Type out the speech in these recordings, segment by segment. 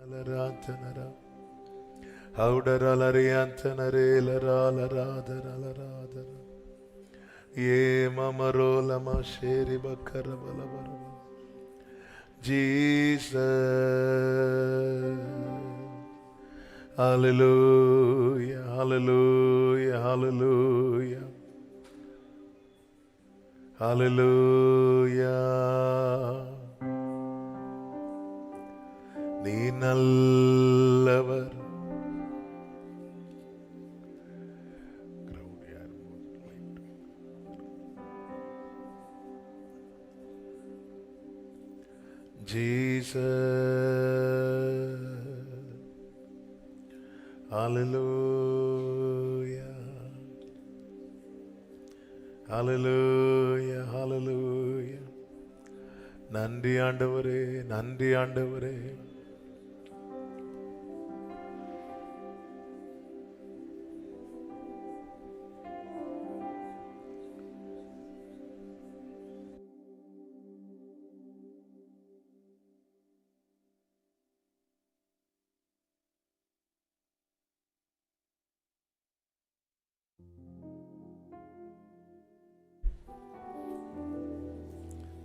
Alarantanara. Audaralariantanarelaraladaraladara. Ye mamarola masheri bakara balabara. Jesus. Hallelujah, hallelujah, hallelujah. Hallelujah. நீ நல்லவர். Jesus. Hallelujah. Hallelujah. Hallelujah. நன்றி ஆண்டவரே, நன்றி ஆண்டவரே.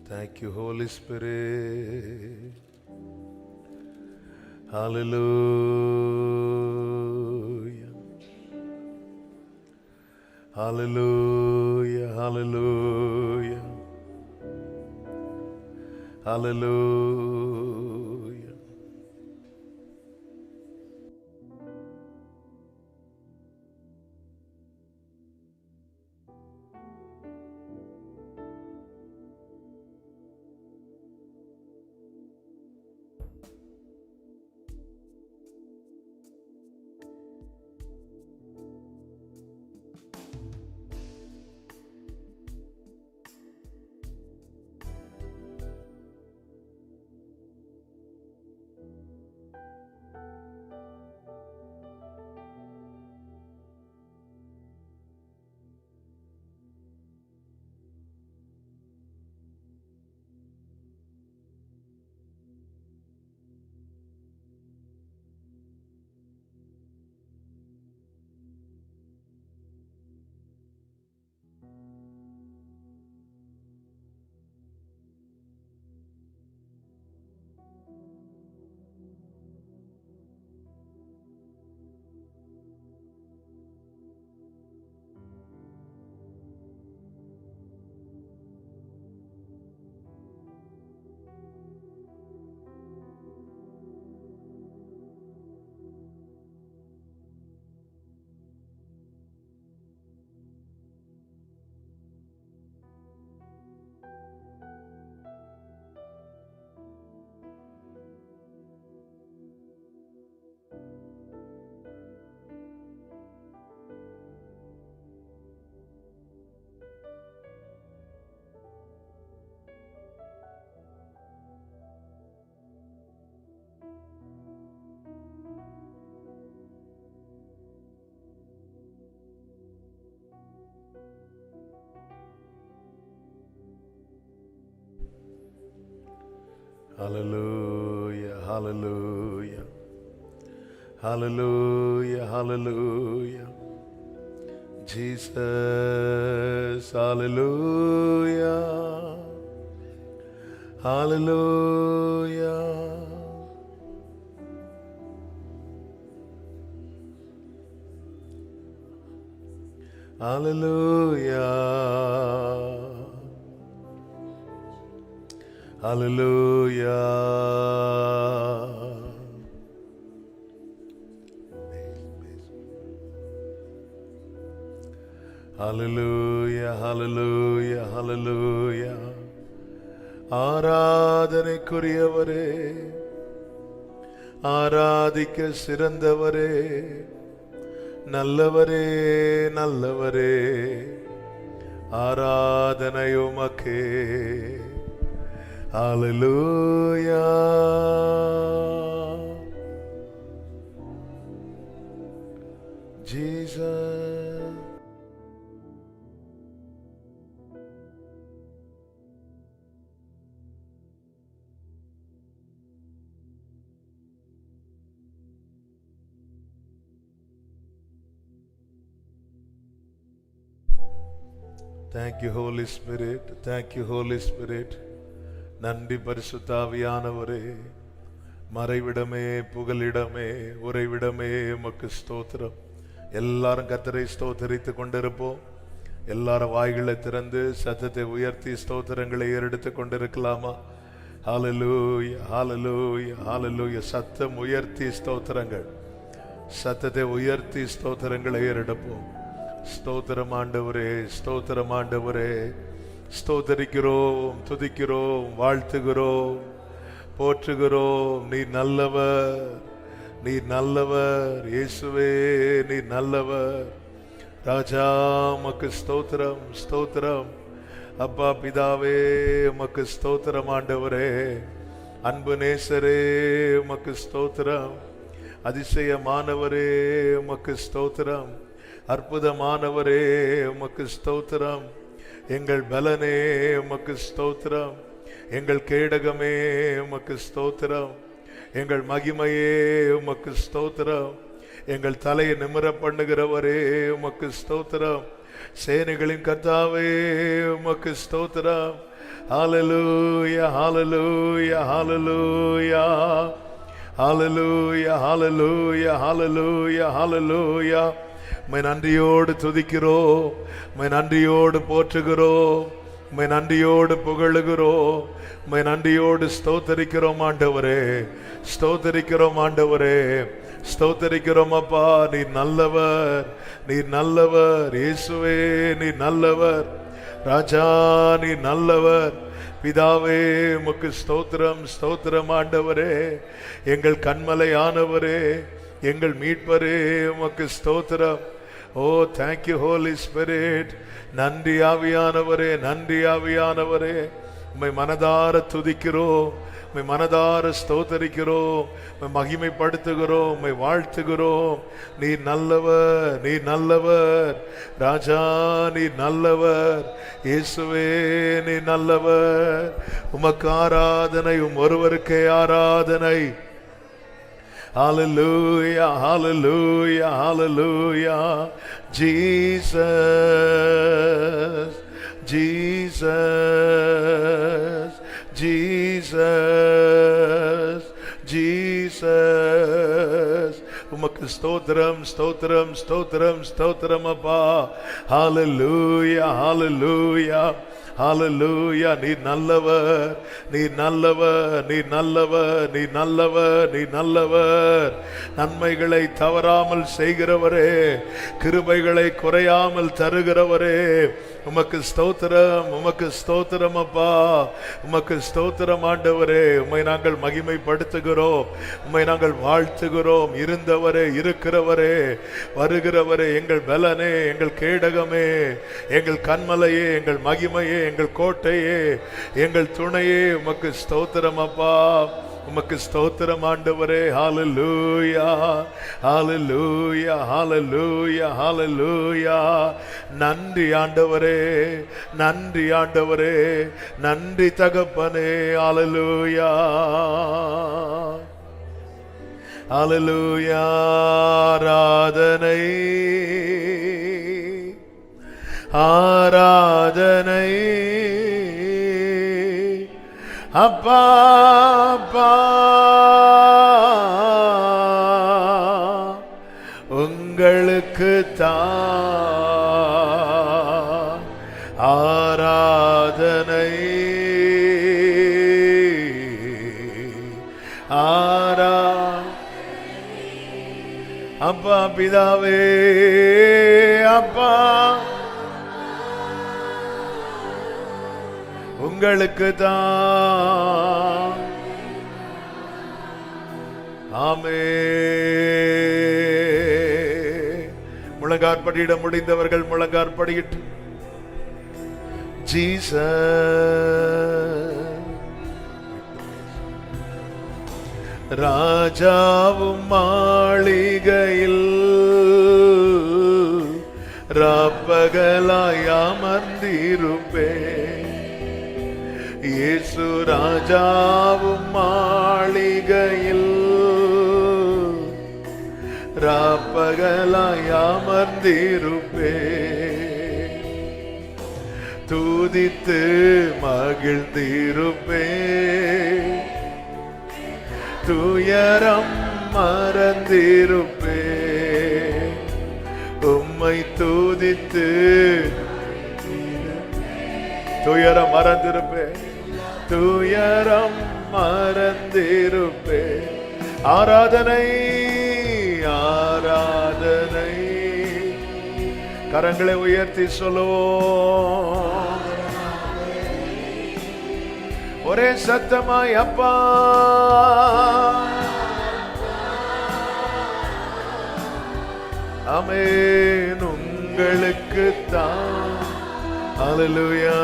Thank you, Holy Spirit. Hallelujah. Hallelujah. Hallelujah. Hallelujah. Hallelujah. Hallelujah. Hallelujah. Hallelujah. Jesus. Hallelujah. Hallelujah. Hallelujah. Hallelujah. Hallelujah. Hallelujah. Hallelujah. ஆராதனைக்குரியவரே, ஆராதிக்க சிறந்தவரே, நல்லவரே, நல்லவரே, ஆராதனை உமக்கே. Hallelujah. Jesus. Thank you Holy Spirit, thank you Holy Spirit. நன்றி பரிசுத்த ஆவியானவரே. மறைவிடமே, புகலிடமே, உறைவிடமே உமக்கு ஸ்தோத்திரம். எல்லாரும் கர்த்தரை ஸ்தோத்தரித்து கொண்டிருப்போம். எல்லாரும் வாய்களை திறந்து சத்தத்தை உயர்த்தி ஸ்தோத்திரங்களை ஏறெடுத்து கொண்டிருக்கலாமா? ஹல்லேலூயா, ஹல்லேலூயா, ஹல்லேலூயா. சத்தம் உயர்த்தி ஸ்தோத்திரங்கள், சத்தத்தை உயர்த்தி ஸ்தோத்திரங்களை ஏறெடுப்போம். ஸ்தோத்திரம் ஆண்டவரே, ஸ்தோத்திரம் ஆண்டவரே. ஸ்தோத்தரிக்கிறோம், துதிக்கிறோம், வாழ்த்துகிறோம், போற்றுகிறோம். நீ நல்லவர், நீ நல்லவர் இயேசுவே, நீ நல்லவர். ராஜா உமக்கு ஸ்தோத்திரம், ஸ்தோத்திரம். அப்பா பிதாவே உமக்கு ஸ்தோத்திரம் ஆண்டவரே. அன்பு நேசரே உமக்கு ஸ்தோத்திரம். அதிசயமானவரே உமக்கு ஸ்தோத்திரம். அற்புதமானவரே உமக்கு ஸ்தோத்திரம். எங்கள் பலனே உமக்கு ஸ்தோத்திரம். எங்கள் கேடகமே உமக்கு ஸ்தோத்திரம். எங்கள் மகிமையே உமக்கு ஸ்தோத்திரம். எங்கள் தலையை நிமிர பண்ணுகிறவரே உமக்கு ஸ்தோத்திரம். சேனைகளின் கர்த்தாவே உமக்கு ஸ்தோத்திரம். ஹல்லேலூயா, ஹல்லேலூயா, ஹல்லேலூயா, ஹல்லேலூயா, ஹல்லேலூயா, ஹல்லேலூயா, ஹல்லேலூயா. உம்மை நன்றியோடு துதிக்கிறோம், உம்மை நன்றியோடு போற்றுகிறோம், உம்மை நன்றியோடு புகழுகிறோம், உம்மை நன்றியோடு ஸ்தோத்தரிக்கிறோம் ஆண்டவரே, ஸ்தோத்தரிக்கிறோம் ஆண்டவரே, ஸ்தோத்தரிக்கிறோம் அப்பா. நீ நல்லவர், நீ நல்லவர் இயேசுவே, நீ நல்லவர். ராஜா நீ நல்லவர். பிதாவே உமக்கு ஸ்தோத்திரம், ஸ்தோத்திரம் ஆண்டவரே. எங்கள் கண்மலை ஆனவரே, எங்கள் மீட்பரே உமக்கு ஸ்தோத்திரம். ஓ தேங்க்யூ ஹோலி ஸ்பிரிட். நன்றி ஆவியானவரே, நன்றி ஆவியானவரே. உம்மை மனதார துதிக்கிறோம், உம்மை மனதார ஸ்தோத்தரிக்கிறோம், உம்மை மகிமைப்படுத்துகிறோம், உம்மை வாழ்த்துகிறோம். நீ நல்லவர், நீ நல்லவர். ராஜா நீ நல்லவர் இயேசுவே, நீ நல்லவர். உமக்கு ஆராதனை, ஒருவருக்கே ஆராதனை. Hallelujah, hallelujah, hallelujah. Jesus, Jesus, Jesus, Jesus. உமக்கு ஸ்தோத்திரம், ஸ்தோத்திரம், ஸ்தோத்திரம், ஸ்தோத்திரம் அப்பா. Hallelujah, hallelujah, ஹல்லேலூயா. நீ நல்லவர், நீ நல்லவர், நீ நல்லவர், நீ நல்லவர், நீ நல்லவர். நன்மைகளை தவறாமல் செய்கிறவரே, கிருபைகளை குறையாமல் தருகிறவரே, உமக்கு ஸ்தோத்திரம், உமக்கு ஸ்தோத்திரம் அப்பா, உமக்கு ஸ்தோத்திரம் ஆண்டவரே. உம்மை நாங்கள் மகிமைப்படுத்துகிறோம், உம்மை நாங்கள் வாழ்த்துகிறோம். இருந்தவரே, இருக்கிறவரே, வருகிறவரே, எங்கள் பலனே, எங்கள் கேடகமே, எங்கள் கண்மலையே, எங்கள் மகிமையே, எங்கள் கோட்டையே, எங்கள் துணையே, உமக்கு ஸ்தோத்திரம் அப்பா, உமக்கு ஸ்தோத்திரம் ஆண்டவரே. ஹல்லேலூயா, ஹல்லேலூயா, ஹல்லேலூயா, ஹல்லேலூயா. நன்றி ஆண்டவரே, நன்றி ஆண்டவரே, நன்றி தகப்பனே. ஹல்லேலூயா, ஹல்லேலூயா. ஆராதனை, ஆராதனை அப்பா, அப்பா உங்களுக்கு தான் ஆராதனை, அப்பா பிதாவே, அப்பா உங்களுக்கு தான். ஆமே. முழங்காற்படியிட முடிந்தவர்கள் முழங்காற்படியிட்டு. ஜீசஸ் ராஜாவும் மாளிகையில் ராப்பகலாய் அமர்ந்திருப்பேன். இயேசு ராஜாவும் மாளிகையில் ராப்பகலாய் அமர்ந்திருப்பேன். துதித்து மகிழ்ந்திருப்பே, துயரம் மறந்திருப்பே, உம்மை துதித்து துயரம் மறந்திருப்பே, துயரம் மறந்திருப்பே. ஆராதனை ஆராதனை. கரங்களை உயர்த்தி சொல்லுவோம் ஒரே சத்தமாய், அப்பா ஆமென். உங்களுக்கு தான் அல்லேலூயா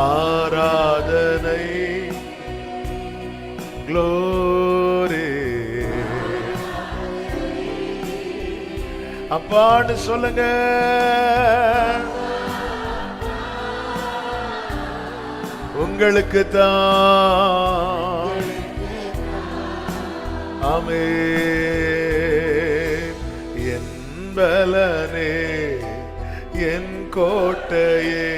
ஆராதனை, க்ளோரி. அப்பான்னு சொல்லுங்க. உங்களுக்கு தான் ஆமென். என் பலனே என் கோட்டையே,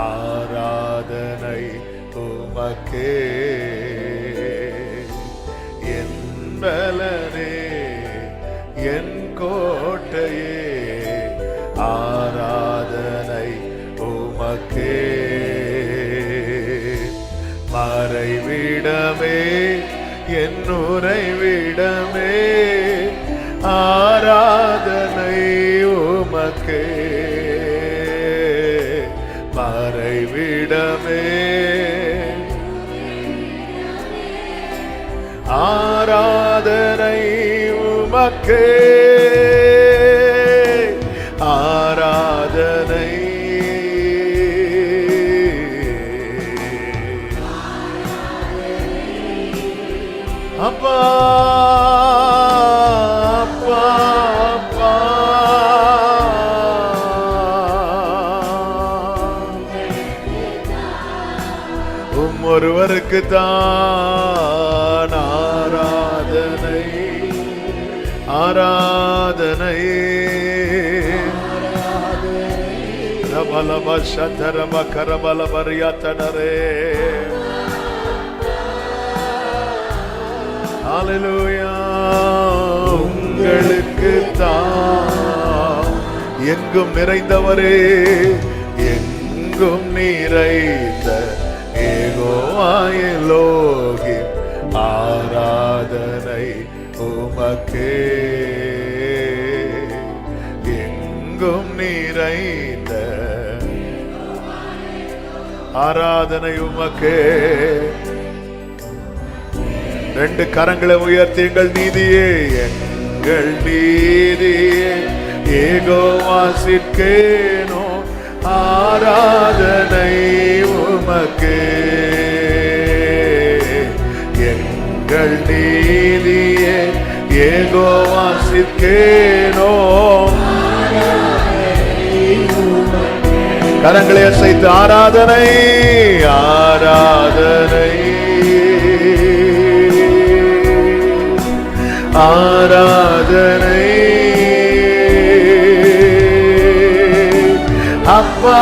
ஆராதனை உமக்கே. என் பலனே என் கோட்டையே, ஆராதனை உமக்கே. மறைவிடமே என் உறைவிடமே, ஆராதனை உமக்கே. மறைவிடமே ஆராதனை உமக்கே, ஆராதனை. அப்பா அப்பா அப்பா, ஒருவருக்கு தான் ஆராதனை, ஆராதனை. ரபலப சதரப கரபலப ரியாதனரே. ஹல்லேலூயா. உங்களுக்கு தான் எங்கும் நிறைந்தவரே, எங்கும் நிறைந்த ஏகோவாயிலோகி, ஆராதனை உமக்கே. எங்கும் நிறைந்த ஆராதனை உமக்கே. ரெண்டு கரங்களை உயர்த்தி, எங்கள் நீதியே எங்கள் நீதியே ஏகோவாசிற்கேனோ, ஆராதனை உமக்கே. எங்கள் நீதியே ஏகோவாசிற்கேனோ. கரங்களை அசைத்து ஆராதனை ஆராதனை ஆராதனை. அப்பா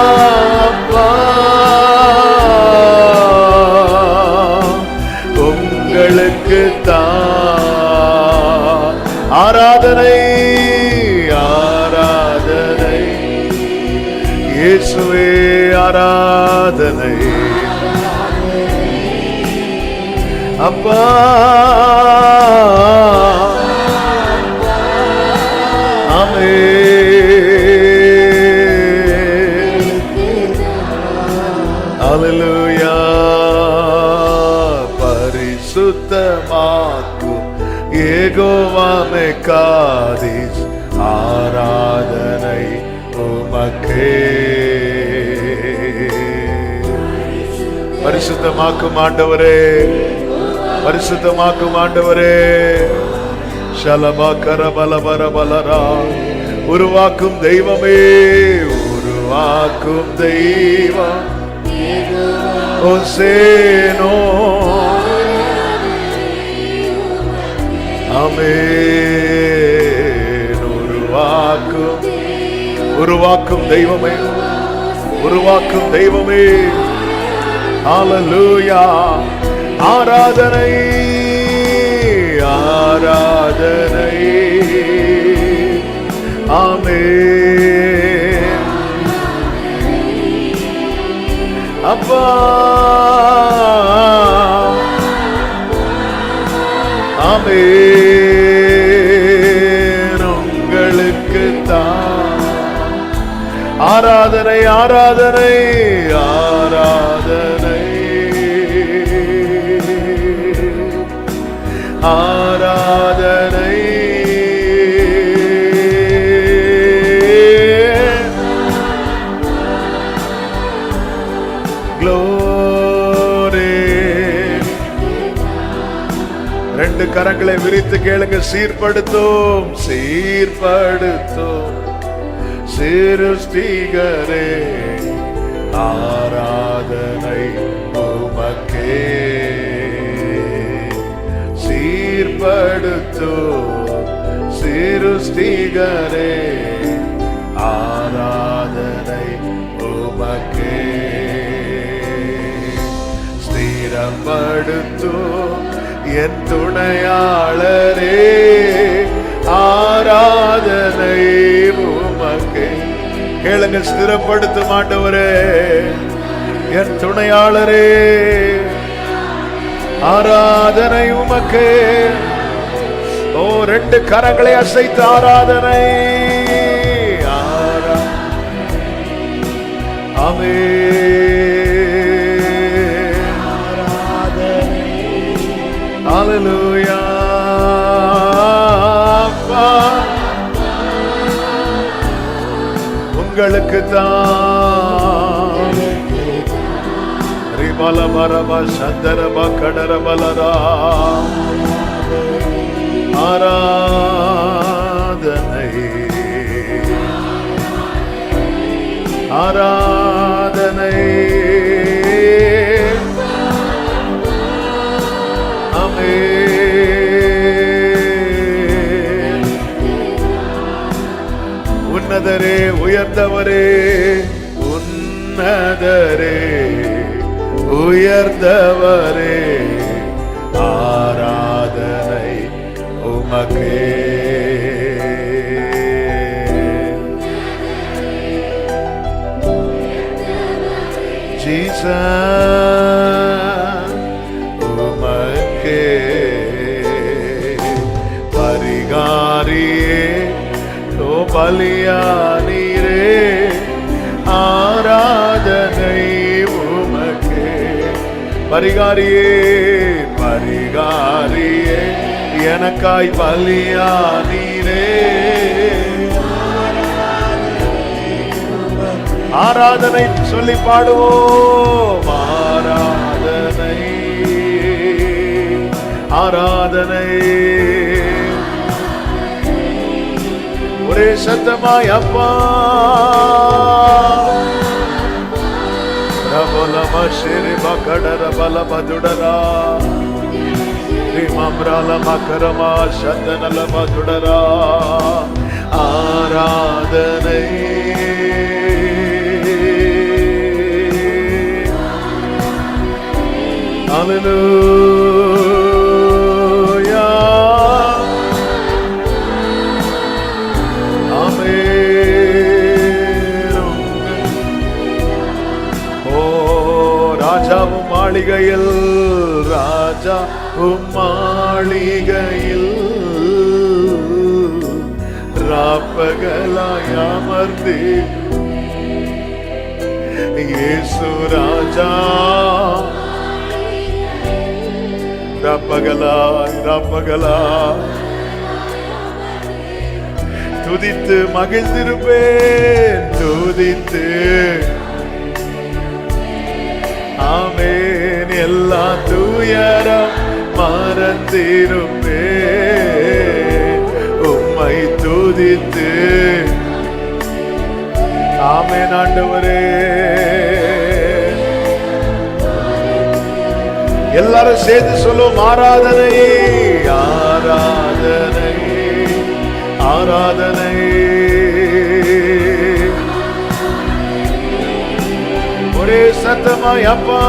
அப்பா உங்களுக்கு தான் ஆராதனை, ஆராதனை. இயேசுவே ஆராதனை. அப்பா ஆமென். ஹல்லேலூயா. பரிசுத்தமாக்கும் யெகோவாமே காதீஸ், ஆராதனை உமக்கே. பரிசுத்தமாக்கும் ஆண்டவரே, பரிசுத்தமாக்கும் ஆண்டவரே. ஷலபா கரபலபர பலரா. உருவாக்கும் தெய்வமே, உருவாக்கும் தெய்வம் ஓசேனோ. ஆமென். உருவாக்கும் தெய்வமே, உருவாக்கும் தெய்வமே. ஹல்லேலூயா. ஆராதனை, ஆராதனை. ஆமென். அப்பா ஆமென். உங்களுக்கு தான் ஆராதனை, ஆராதனை, ஆராதனை, ஆராதனை. ரெண்டு கரங்களை விரித்து கேளுங்க. சீர்படுத்தும், சீர்படுத்தும் சிருஷ்டிகரே, ஆராதனை உமக்கே. சீர்படுத்தும் சிருஷ்டிகரே, ஆராதனை உமக்கே. ஸ்திரப்படுத்தும் என் துணையாளரே, ஆராதனை உமக்கே. கேளுங்க. ஸ்திரப்படுத்தும் ஆண்டவரே, என் துணையாளரே, ஆராதனை உமக்கே. ஓ, ரெண்டு கரங்களை அசைத்து ஆராதனை. ஹல்லேலூயா. உங்களுக்கு தான் ரிபல மரப சந்தரப கடரபலரா ஆராதனை, ஆராதனை. உன்னதரே, உயர்ந்தவரே, உன்னதரே, உயர்ந்தவரே, ஆராதனை உமக்கே. ஜீசஸ் உமக்கே. பரிகாரியே, ஓ பலியானீரே, ஆராதனை உமக்கே. பரிகாரியே, பரிகாரியே, எனக்காய் பலியானீரே, ஆராதனை சொல்லி பாடுவோம். ஆராதனை, ஆராதனை. ஒரே சத்தமாய் அப்பா. ரபலம ஷிரிப கடரபல மதுடரா, ரிமம்ரல மகரமா சந்தனல மதுடரா, ஆராதனை. ஹல்லேலூயா. ராஜாவும் மாளிகையில், ராஜாவும் மாளிகையில், ராப்பகலாய் அமர்ந்து இயேசு ராஜா, ராப்பகலாய், ராப்பகலாய் துதித்து மகிழ்ந்திருப்பேன், துதித்து. ஆமென். எல்லா துயரம் மறந்திருப்பேன், உம்மை துதித்து. ஆமென் ஆண்டவரே. எல்லாரும் சேர்ந்து சொல்லுவோம். ஆராதனை, ஆராதனை, ஆராதனை. சத்தமாய் அப்பா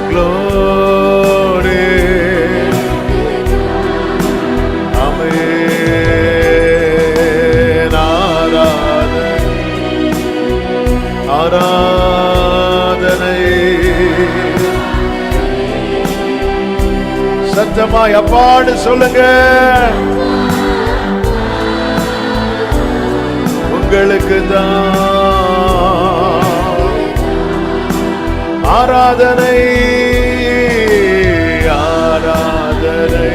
glory amen ஆராதனை சத்தமாய் அப்பான்னு சொல்லுங்க. உங்களுக்கு தான் ஆராதனை ஆராதனை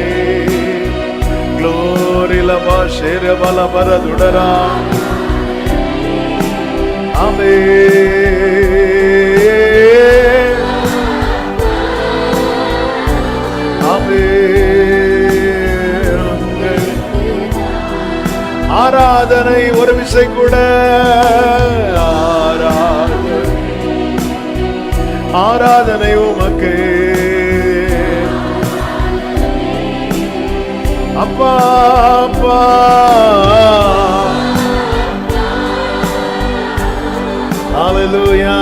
glory லவா ஷேரவல பரதுடரா ஆமென் ஆமென். ஆராதனை ஒரு விசை கூட ஆராதனை உமக்கு அப்பா அப்பா ஹல்லேலூயா.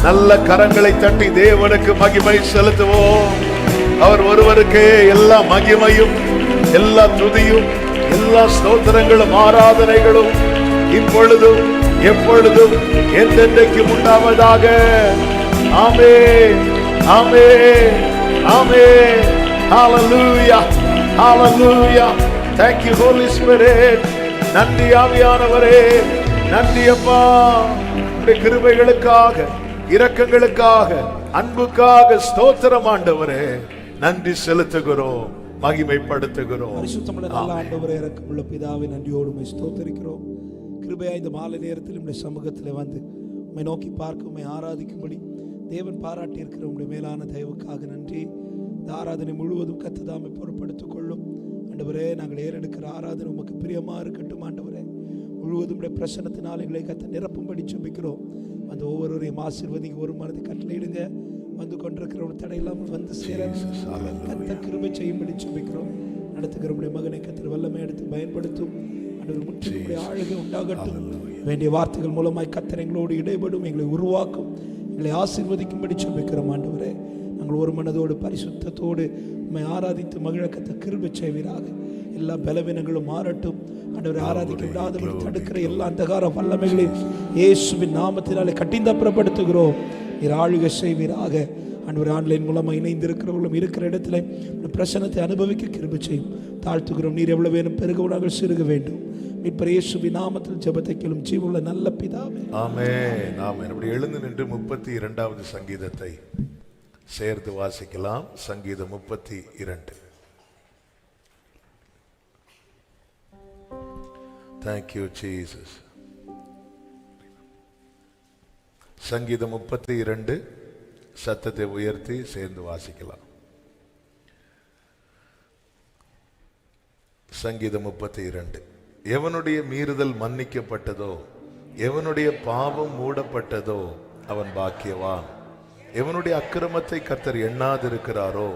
நல்ல கரங்களை தட்டி தேவனுக்கு மகிமை செலுத்துவோம். அவர் ஒருவருக்கே எல்லா மகிமையும் எல்லா துதியும் எல்லா ஸ்தோத்திரங்களும் ஆராதனைகளும் இப்பொழுதும் எப்பொழுதும் என்றென்றைக்கும் உண்டாவதாக. ஆமென் ஆமென் ஆமென். ஹல்லேலூயா ஹல்லேலூயா. Thank you Holy Spirit. நன்றி ஆவியானவரே, நன்றி அப்பா. உம்முடைய கிருபைகளுக்காக இரக்கங்களுக்காக அன்புக்காக ஸ்தோத்திரம் ஆண்டவரே. நன்றி செலுத்துகிறோம், மகிமைப்படுத்துகிறோம். பரிசுத்தமுள்ள நல்ல ஆண்டவரே, இரக்கமுள்ள பிதாவே, நன்றியோடு உம்மை ஸ்தோத்திரிக்கிறோம். கிருபையா இந்த மாலை நேரத்தில் உம்முடைய சமூகத்தில் வந்து உம்மை நோக்கி பார்க்க உம்மை ஆராதிக்கும்படி தேவன் பாராட்டி இருக்கிற உம்முடைய மேலான தயவுக்காக நன்றி. இந்த ஆராதனை முழுவதும் கர்த்ததாமே பொறுப்படுத்திக் கொள்ளும் ஆண்டவரே. நாங்கள் ஏறெடுக்கிற ஆராதனை உமக்கு பிரியமா இருக்கட்டும் ஆண்டவரே. முழுவதும் பிரசன்னத்தினால் எங்களை கத்த நிரப்பும்படி ஜெபிக்கிறோம். அந்த ஒவ்வொருவரையும் ஆசீர்வதிங்க, ஒரு மனதை கட்டளையிடுங்க. வந்து கொண்டிருக்கிற ஒரு தடையில்லாமல் வந்து சேர கத்த கிருபை செய்யும்படி ஜெபிக்கிறோம். நடத்துகிற உடைய மகனை கத்தர் வல்லமை எடுத்து பயன்படுத்தும் ஆண்டவர். முற்றிலும் ஆளுகை உண்டாகட்டும். வேண்டிய வார்த்தைகள் மூலமாய் கத்தர் எங்களோடு இடைபடும், எங்களை உருவாக்கும், எங்களை ஆசீர்வதிக்கும்படி ஜெபிக்கிறோம் ஆண்டவரே. நாங்கள் ஒரு மனதோடு பரிசுத்தத்தோடு உம்மை ஆராதித்து மகிழ கத்த கிருபை செய்வீராக. எல்லா பலவீனங்களும் மாறட்டும் ஆண்டவரை. ஆராதிக்க விடாதபடி தடுக்கிற எல்லா அந்தகார வல்லமைகளையும் இயேசுவின் நாமத்தினாலே கட்டிந்தப்புறப்படுத்துகிறோம். நீர் ஆளுகை செய்வீராக ஆண்டவர். ஆன்லைன் மூலமாக இணைந்திருக்கிறவர்களும் இருக்கிற இடத்துல பிரசன்னத்தை அனுபவிக்க கிருபை செய்யும். தாழ்த்துகிறோம். நீர் எவ்வளவு வேணும் பெருக நாங்கள் சிறுக வேண்டும். மீட்பர் இயேசுவின் நாமத்தில் ஜெபத்தை கேளும் ஜீவனுள்ள நல்ல பிதாவே, ஆமென் ஆமென். அப்படி எழுந்து நின்று 32வது சங்கீதத்தை சேர்ந்து வாசிக்கலாம். சங்கீதம் 32. Thank you Jesus. சங்கீதம் 32 சத்தத்தை உயர்த்தி சேர்ந்து வாசிக்கலாம். சங்கீதம் 32. எவனுடைய மீறுதல் மன்னிக்கப்பட்டதோ, எவனுடைய பாவம் மூடப்பட்டதோ அவன் பாக்கியவான். எவனுடைய அக்கிரமத்தை கர்த்தர் எண்ணாதிருக்கிறாரோ,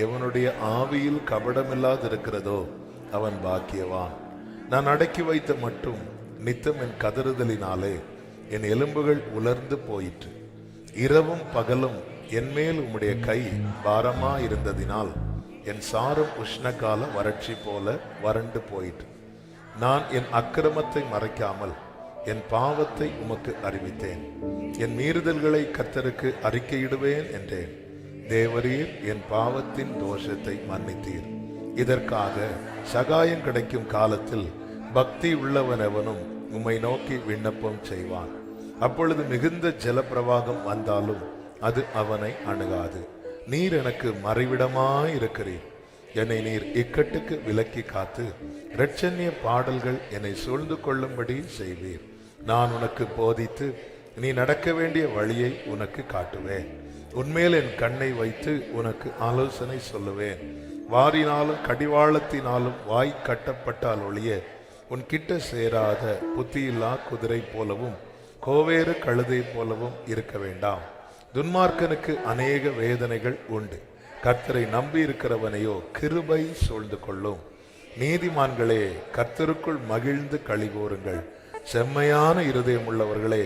எவனுடைய ஆவியில் கபடமில்லாதிருக்கிறதோ அவன் பாக்கியவான். நான் அடக்கி வைத்த மட்டும் நித்தம் என் கதறுதலினாலே என் எலும்புகள் உலர்ந்து போயிற்று. இரவும் பகலும் என்மேல் உம்முடைய கை பாரமா இருந்ததினால் என் சாரம் உஷ்ணகால வறட்சி போல வறண்டு போயிற்று. நான் என் அக்கிரமத்தை மறைக்காமல் என் பாவத்தை உமக்கு அறிவித்தேன். என் மீறுதல்களை கர்த்தருக்கு அறிக்கையிடுவேன் என்றேன். தேவரீர் என் பாவத்தின் தோஷத்தை மன்னித்தீர். இதற்காக சகாயம் கிடைக்கும் காலத்தில் பக்தி உள்ளவனவனும் உம்மை நோக்கி விண்ணப்பம் செய்வான். அப்பொழுது மிகுந்த ஜலப்பிரவாகம் வந்தாலும் அது அவனை அணுகாது. நீர் எனக்கு மறைவிடமாயிருக்கிறீர். என்னை நீர் இக்கட்டுக்கு விலக்கி காத்து இரட்சண்ய பாடல்கள் என்னை சூழ்ந்து கொள்ளும்படி செய்வீர். நான் உனக்கு போதித்து நீ நடக்க வேண்டிய வழியை உனக்கு காட்டுவேன். உன்மேல் என் கண்ணை வைத்து உனக்கு ஆலோசனை சொல்லுவேன். வாரினாலும் கடிவாளத்தினாலும் வாய் கட்டப்பட்டால் ஒழிய உன் கிட்ட சேராத புத்தியில்லா குதிரை போலவும் கோவேறு கழுதை போலவும் இருக்க வேண்டாம். துன்மார்க்கனுக்கு அநேக வேதனைகள் உண்டு. கர்த்தரை நம்பி இருக்கிறவனையோ கிருபை சூழ்ந்து கொள்ளும். நீதிமான்களே கர்த்தருக்குள் மகிழ்ந்து களிகூருங்கள். செம்மையான இருதயம் உள்ளவர்களே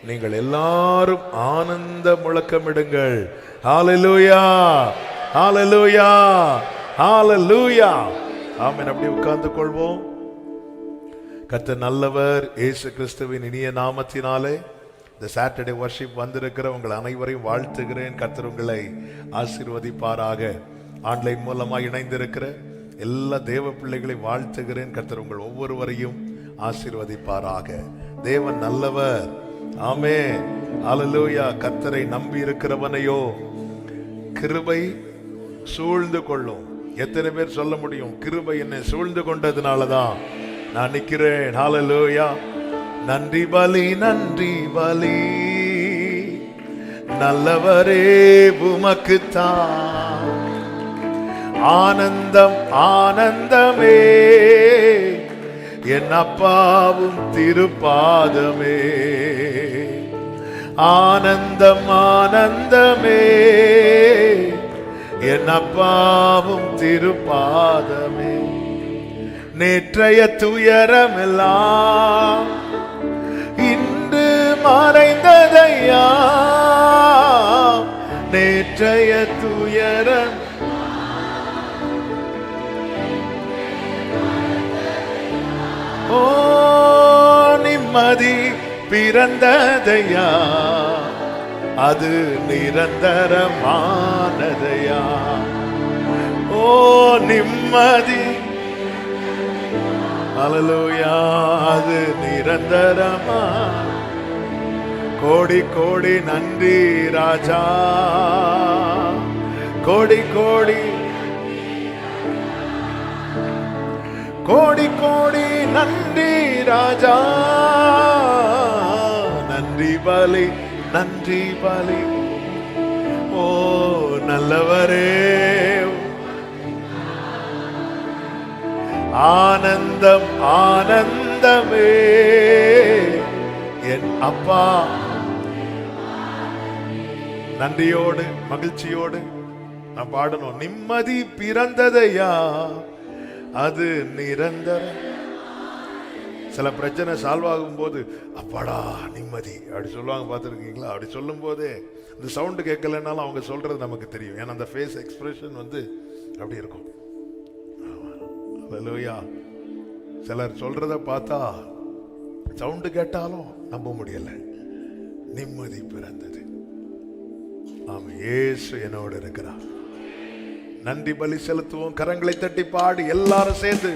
நீங்கள் எல்லாரும் ஆனந்த முழக்கமிடுங்கள். ஹalleluya, ஹalleluya, ஹalleluya. ஆமென். அப்படியே உட்கார்ந்து கொள்வோம். கர்த்தர் நல்லவர். இயேசு கிறிஸ்துவின் இனிய நாமத்தினாலே இந்த சாட்டர்டே வர்ஷிப் வந்திருக்கிற உங்கள் அனைவரையும் வாழ்த்துகிறேன். கர்த்தர் உங்களை ஆசீர்வதிப்பாராக. ஆன்லைன் மூலமாக இணைந்திருக்கிற எல்லா தேவ பிள்ளைகளை வாழ்த்துகிறேன். கர்த்தர் உங்கள் ஒவ்வொருவரையும் ஆசீர்வதிப்பாராக. தேவன் நல்லவர். ஆமென், ஹalleluya. கர்த்தரை நம்பி இருக்கிறவனையோ கிருபை சூழ்ந்து கொள்ளும். எத்தனை பேர் சொல்ல முடியும், கிருபை என்னை சூழ்ந்து கொண்டதுனாலதான் நான் நிக்கிறேன்? ஹalleluya. நன்றி பலி, நன்றி பலி, நல்லவரே உமக்குத்தான் ஆனந்தம், ஆனந்தமே என் அப்பாவும் திருப்பாதமே. ஆனந்தம், ஆனந்தமே என் அப்பாவும் திருப்பாதமே. நேற்றைய துயரமெல்லாம் இன்று மறைந்ததையா. நேற்றைய துயரம் ஓ நிம்மதி பிறந்ததையா. அது நிரந்தரமானதையா. ஓ நிம்மதி, ஹalleluya, அது நிரந்தரமா. கோடி கோடி நன்றி ராஜா, கோடி கோடி கோடி கோடி நன்றி ராஜா. நன்றி பலி, நன்றி பலி. ஓ நல்லவரே, ஆனந்தம், ஆனந்தமே என் அப்பா. நன்றியோடு மகிழ்ச்சியோடு நான் பாடணும். நிம்மதி பிறந்ததையா, அது நிரந்தரம். சில பிரச்சனை சால்வ் ஆகும் போது அப்பாடா நிம்மதி அப்படி சொல்லுவாங்க, பார்த்துருக்கீங்களா? அப்படி சொல்லும் போதே இந்த சவுண்டு கேட்கலன்னாலும் அவங்க சொல்றது நமக்கு தெரியும். ஏன்னா அந்த ஃபேஸ் எக்ஸ்பிரஷன் வந்து அப்படி இருக்கும். ஹalleluya. சிலர் சொல்றத பார்த்தா சவுண்டு கேட்டாலும் நம்ப முடியல. நிம்மதி பிறந்தது. ஆமா, இயேசு என்னோடு இருக்கிறார். நன்றி பலி செலுத்துவோம். கரங்களை தட்டி பாடி எல்லாரும் சேர்ந்து.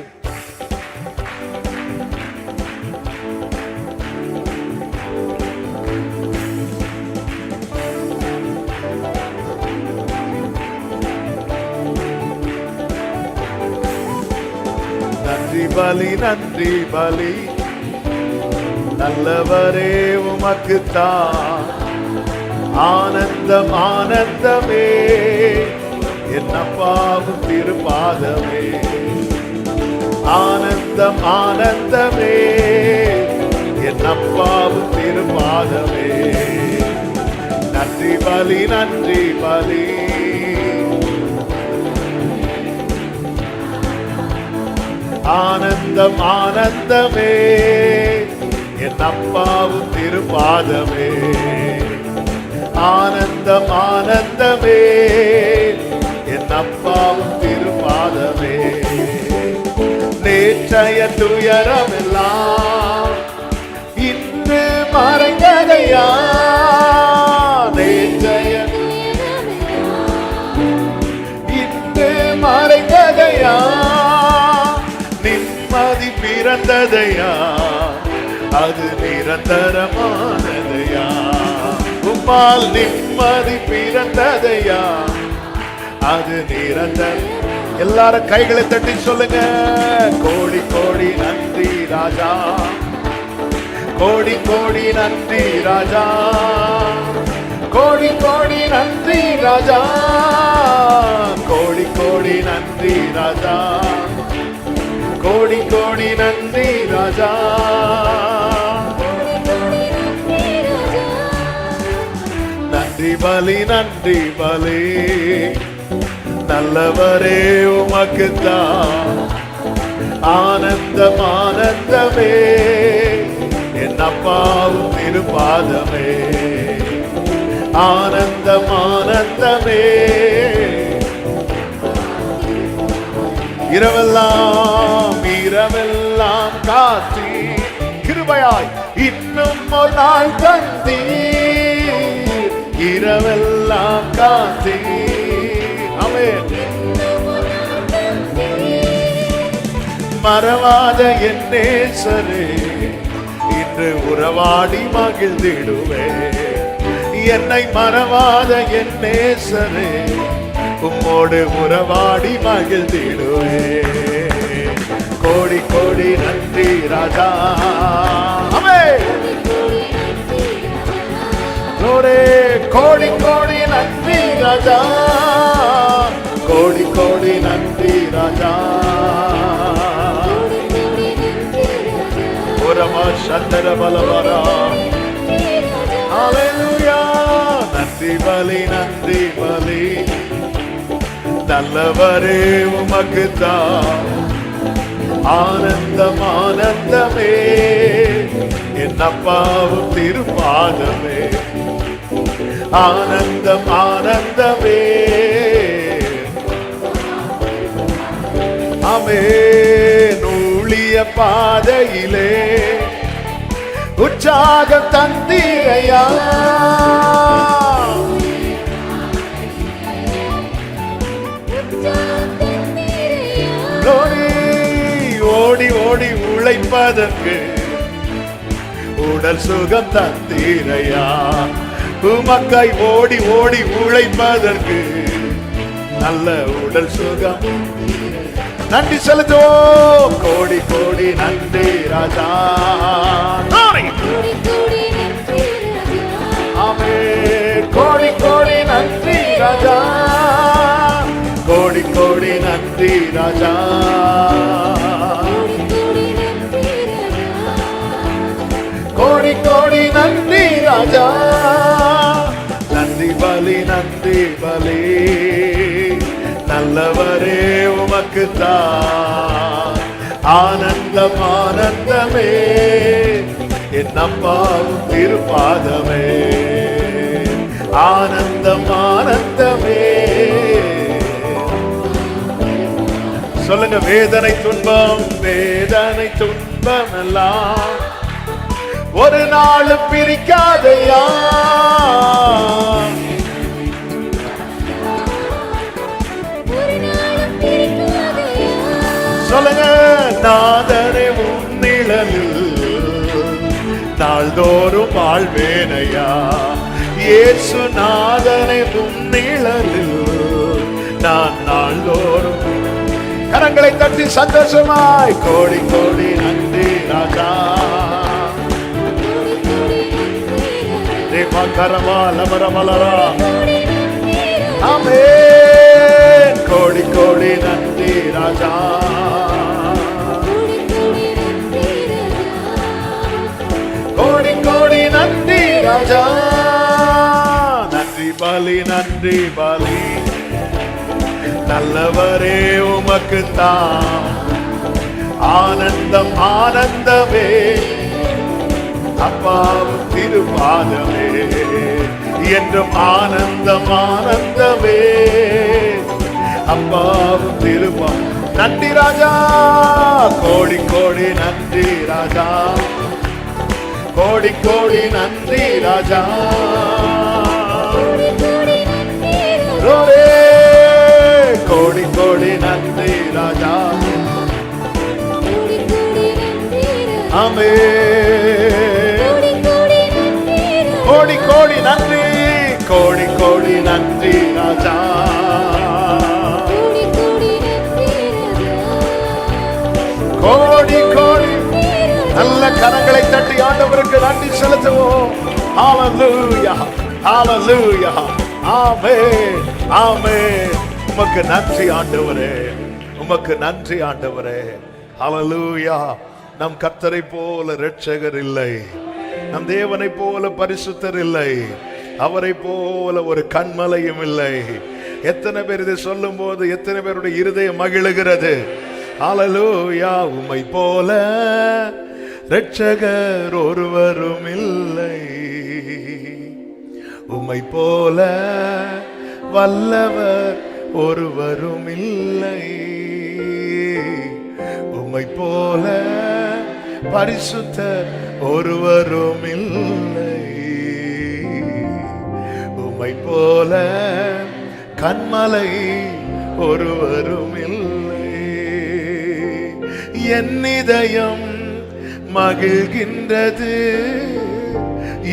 நன்றி பலி, நன்றி பலி, நல்லவரே உமக்குத்தான் ஆனந்தம், ஆனந்தமே என் அப்பாவும் திருப்பாதமே. ஆனந்தம், ஆனந்தமே என் அப்பாவும் திருப்பாதமே. நன்றி பலி, நன்றி பலி, ஆனந்தம், ஆனந்தமே என் அப்பாவும் திருப்பாதமே. ஆனந்தம், ஆனந்தமே என் அப்பாவும் திருப்பாதமே. நேற்றைய துயரமெல்லாம் இன்று மறைந்ததையா. நேற்றைய இன்று மறைந்ததையா. நிம்மதி பிறந்ததையா, அது நிரந்தரமானதையா. உம்மால் நிம்மதி பிறந்ததையா, அது நிரந்தரம். எல்லாரும் கைகளை தட்டி சொல்லுங்க. கோடி கோடி நன்றி ராஜா, கோடி கோடி நன்றி ராஜா, கோடி கோடி நன்றி ராஜா, கோடி கோடி நன்றி ராஜா, கோடி கோடி நன்றி ராஜா. நன்றி பலி, நன்றி பலி, நல்லவரே உமக்குத்தான் ஆனந்தம் ஆனந்தமே என் அப்பாவும் திருப்பாதமே. ஆனந்தம் ஆனந்தமே இரவெல்லாம் இரவெல்லாம் காத்தி கிருபையாய் இன்னும் ஒரு நாள் தந்தீர். இரவெல்லாம் காத்தி ஆமென். மறவாத என் நேசரே இன்று உறவாடி மகிழ்ந்திடுவே. என்னை மறவாத என் நேசரே உம்மோடு உறவாடி மகிழ்ந்திடுவே. கோடி கோடி நன்றி ராஜா. ஆமென். கோடி கோடி நன்றி ராஜா. கோடி கோடி நன்றி ராஜா. உரமா சந்தர பலவரா. ஹல்லேலூயா. நன்றி பலி நன்றி பலி நல்லவரே உமக்கு தான். ஆனந்தம் ஆனந்தமே என் அப்பாவும் திருப்பாதமே. ஆனந்தம் ஆனந்தமே ஆமென். ஊழிய பாதையிலே உற்சாகம் தந்தீரையா. ஓடி ஓடி உழைப்பதற்கு உடல் சுகம் தந்தீரையா. உமக்காய் ஓடி ஓடி உழைப்பதற்கு நல்ல உடல் சுகம். நன்றி செலுத்துவோம். கோடி கோடி நன்றி ராஜா. ஆமென். கோடி கோடி நன்றி ராஜா. கோடி கோடி நன்றி ராஜா. கோடி கோடி நன்றி ராஜா. நன்றி பலி நன்றி பலி நல்லவரே உமக்கு தான். ஆனந்தம் ஆனந்தமே என் அப்பாவும் திருப்பாதமே. ஆனந்தம் ஆனந்தமே. சொல்லுங்க. வேதனை துன்பம் வேதனை துன்பம் எல்லாம் ஒரு நாள் பிரிக்காதையா. சொல்லுங்க. நாதனே உன்னிழலில் நாள்தோறும் வாழ்வேனையா. இயேசு நாதனே உன்னிழலில் நான் நாள்தோறும். கரங்களை தட்டி சந்தோஷமாய் கோடி கோடி நன்றி ராஜா. ஆமென். கோடி கோடி நன்றி ராஜா. கோடி கோடி நன்றி ராஜா. நன்றி பலி நன்றி பலி நல்லவரே உமக்கு தான். ஆனந்தம் ஆனந்தமே அப்பாவும் திருப்பாதமே என்றும். ஆனந்தம் ஆனந்தமே அப்பாவும் திருப்பா. நன்றி ராஜா. கோடி கோடி நன்றி ராஜா. கோடி கோடி நன்றி ராஜா. கோடி கோடி நன்றி ராஜா. ஆமென். கோடி கோடி நன்றி. கோடி கோடி நன்றி ராஜா. கோடி கோடி. நல்ல கரங்களை தட்டி ஆண்டவருக்கு நன்றி செலுத்துவோம். ஹல்லேலூயா ஹல்லேலூயா. ஆமென் ஆமென். உமக்கு நன்றி ஆண்டவரே. உமக்கு நன்றி ஆண்டவரே. ஹல்லேலூயா. நம் கர்த்தரை போல இரட்சகர் இல்லை. நம் தேவனை போல பரிசுத்தர் இல்லை. அவரை போல ஒரு கண்மலையும் இல்லை. எத்தனை பேர் இதை சொல்லும் போது எத்தனை பேருடைய இருதயம் மகிழுகிறது. ஹalleluya. உம்மை போல இரட்சகர் ஒருவரும் இல்லை, உம்மை போல வல்லவர் ஒருவரும் இல்லை, உம்மை போல பரிசுத்தர் ஒருவரும் இல்லை, உம்மை போல கன்மலை ஒருவரும் இல்லை. என் இதயம் மகிழ்கின்றது,